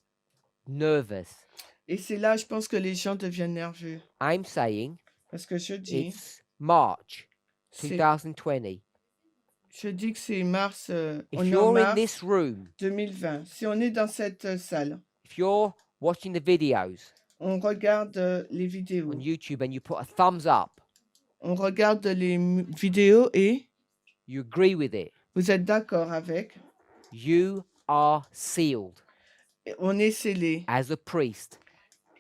nervous. Et c'est là, je pense que les gens deviennent nerveux. I'm saying Parce que je dis, it's March c'est- 2020. je dis que c'est mars, If on est en you're in mars this room, 2020. Si on est dans cette salle, if you're watching the videos on regarde les vidéos, on YouTube and you put a thumbs up, on regarde les vidéos et you agree with it, vous êtes d'accord avec, you are sealed on est scellé as a priest.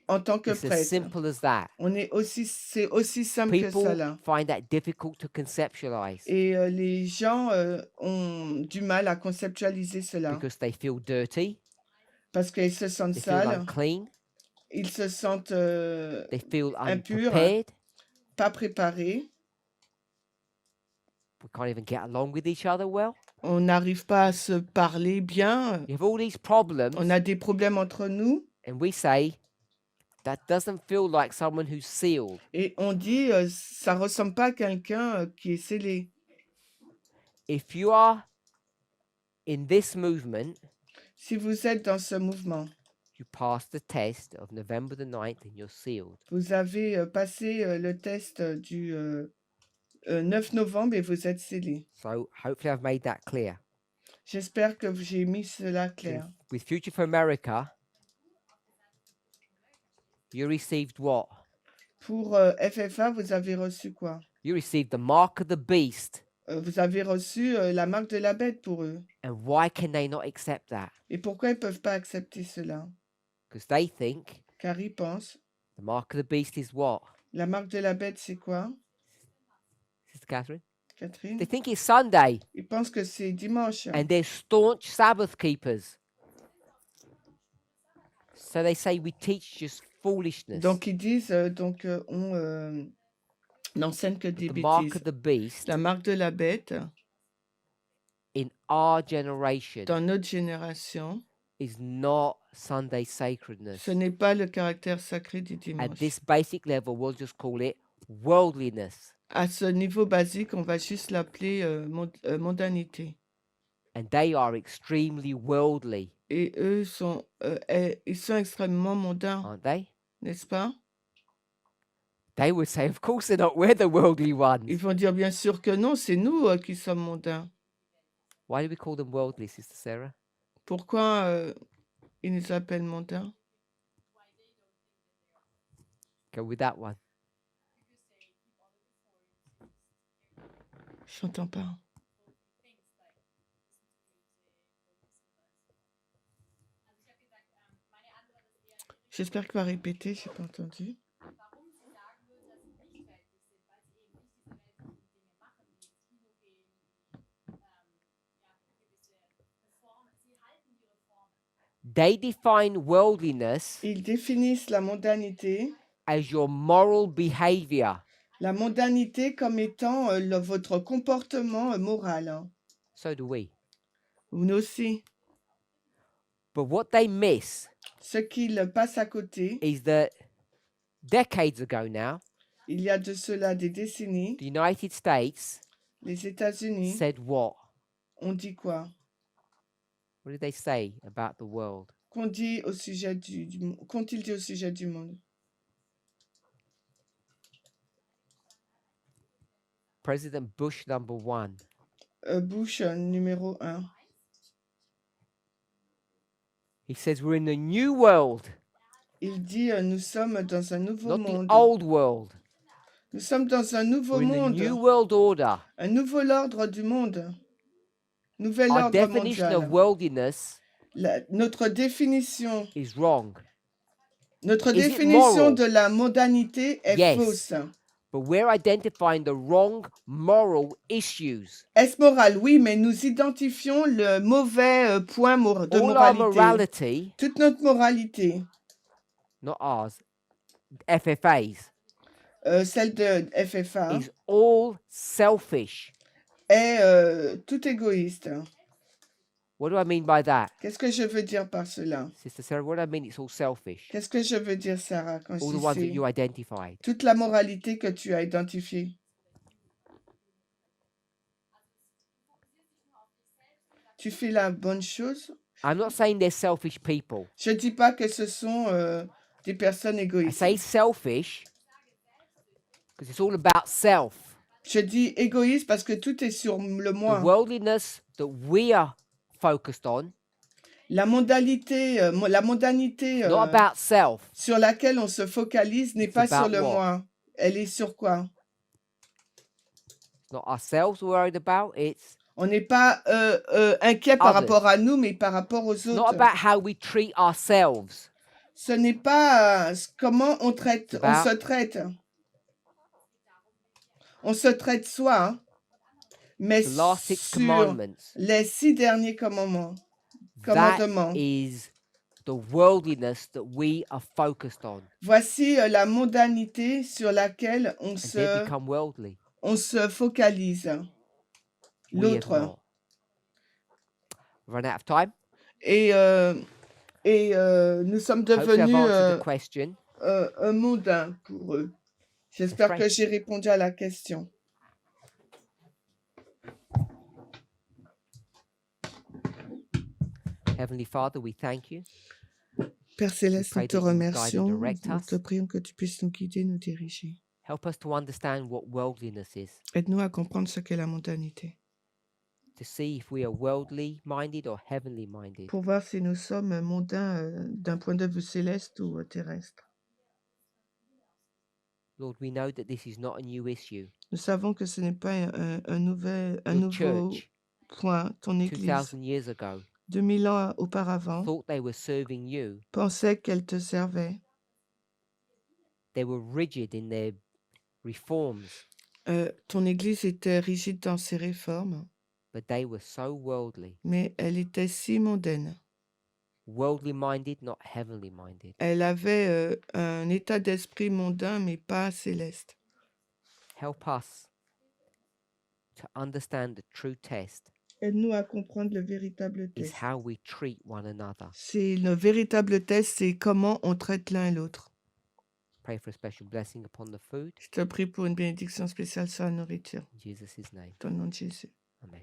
en tant que It's as prêtre. simple as that. On est aussi, c'est aussi simple que ça People là. find that difficult to conceptualize Et les gens ont du mal à conceptualiser cela because they feel dirty, parce qu'ils se sentent they feel sales, unclean, ils se sentent they feel impurs, unprepared. pas préparés. We can't even get along with each other well. On n'arrive pas à se parler bien. You have all these problems, On a des problèmes entre nous and we say that doesn't feel like someone who's sealed. et on dit ça ressemble pas à quelqu'un qui est scellé. If you are in this movement, Si vous êtes dans ce mouvement, you pass the test of November the 9th and you're sealed. vous avez passé le test du 9 novembre et vous êtes scellé. So hopefully I've made that clear. J'espère que j'ai mis cela clair. With Future for America, you received what? Pour FFA, vous avez reçu quoi? You received the mark of the beast. Vous avez reçu la marque de la bête pour eux. And why can they not accept that? Et pourquoi ils ne peuvent pas accepter cela? Because they think Car ils pensent, the mark of the beast is what? la marque de la bête, c'est quoi, Sister Catherine? Catherine? They think it's Sunday Ils pensent que c'est dimanche. and they're staunch Sabbath keepers. So they say we teach just foolishness. Donc ils disent, on n'enseigne que des The mark bêtises. of the beast La marque de la bête, in our generation dans notre génération, is not Sunday sacredness. ce n'est pas le caractère sacré du At dimanche. this basic level, we'll just call it worldliness. À ce niveau basique, on va juste l'appeler mondanité. And they are extremely worldly, Et eux ils sont extrêmement mondains, aren't they? n'est-ce pas? They would say, of course they're not. We're the worldly ones. Ils vont dire bien sûr que non, c'est nous qui sommes mondains. Why do we call them worldly, Sister Sarah? Pourquoi ils nous appellent mondains? Go with that one. Je n'entends pas. J'espère qu'il va répéter, je n'ai pas entendu. They define worldliness Ils définissent la mondanité, as your moral behavior. la mondanité comme étant votre comportement moral. Hein. So do we. Nous aussi. But what they miss Ce qu'ils passent à côté, is that decades ago now, il y a de cela des décennies, the United States les États-Unis said what? ont dit quoi? What did they say about the world? Qu'ont-ils dit au sujet du monde? President Bush number 1. Bush numéro 1. He says we're in a new world, Il dit nous sommes dans un nouveau not monde. the old world. Nous sommes dans un nouveau We're in the monde. new world order. Un nouvel ordre du monde. Nouvel Our ordre definition of mondial. worldliness Notre définition is wrong. Notre Is it définition moral? de la mondanité est Yes. fausse. But we're identifying the wrong moral issues. Est-ce moral? Oui, mais nous identifions le mauvais point de All our moralité. morality, Toute notre moralité, not ours, FFA's, celle de FFA, is all selfish. est tout égoïste. What do I mean by that? Qu'est-ce que je veux dire par cela? Sister Sarah, what do I mean it's all selfish? Qu'est-ce que je veux dire, Sarah, quand All je the dis ones that c'est you identified. toute la moralité que tu as identifiée? Tu fais la bonne chose? I'm not saying they're selfish people. Je ne dis pas que ce sont des personnes I égoïstes. say selfish because it's all about self. Je dis égoïste parce que tout est sur le The moi. worldliness that we are focused on, La mondanité not about self. sur laquelle on se focalise n'est It's pas sur about le what? moi. Elle est sur quoi? It's not ourselves we're worried about. It's On n'est pas inquiet par Others. rapport à nous, mais par rapport aux not autres. about how we treat ourselves. Ce n'est pas comment on traite, on about- se traite. On se traite soi, hein, mais The last 6 sur commandments. les 6 derniers commandements. That Commandements. is the worldliness that we are focused on. Voici la mondanité sur laquelle And they become worldly. on se focalise. We have L'autre. not. Run out of time. Et nous sommes Hopefully I've devenus answered the question. un mondain pour eux. J'espère Let's que pray. j'ai répondu à la question. Heavenly Father, we thank you. Père Céleste, pray nous te that you will guide and remercions. direct Nous us. te prions que tu puisses nous guider, nous diriger. Help us to understand what worldliness is, Aide-nous à comprendre ce qu'est la mondanité. to see if we are worldly minded or heavenly minded. Pour voir si nous sommes mondains d'un point de vue céleste ou terrestre. Lord, we know that this is not a new issue. Nous savons que ce n'est pas un Your nouveau church, point. Ton Église, 2000 years ago, 2000 ans auparavant, thought they were serving you. pensait qu'elle te servait. They were rigid in their reforms, Ton Église était rigide dans ses réformes, but they were so worldly. mais elle était si mondaine. Worldly minded, not heavenly minded. Elle avait un état d'esprit mondain, mais pas céleste. Help us to understand the true test Aide-nous à comprendre le véritable is test. how we treat one another. C'est le véritable test, c'est comment on traite l'un et l'autre. Pray for a special blessing upon the food. Je te prie pour une bénédiction spéciale sur la nourriture. In Jesus' name, Dans le nom de Jésus. amen.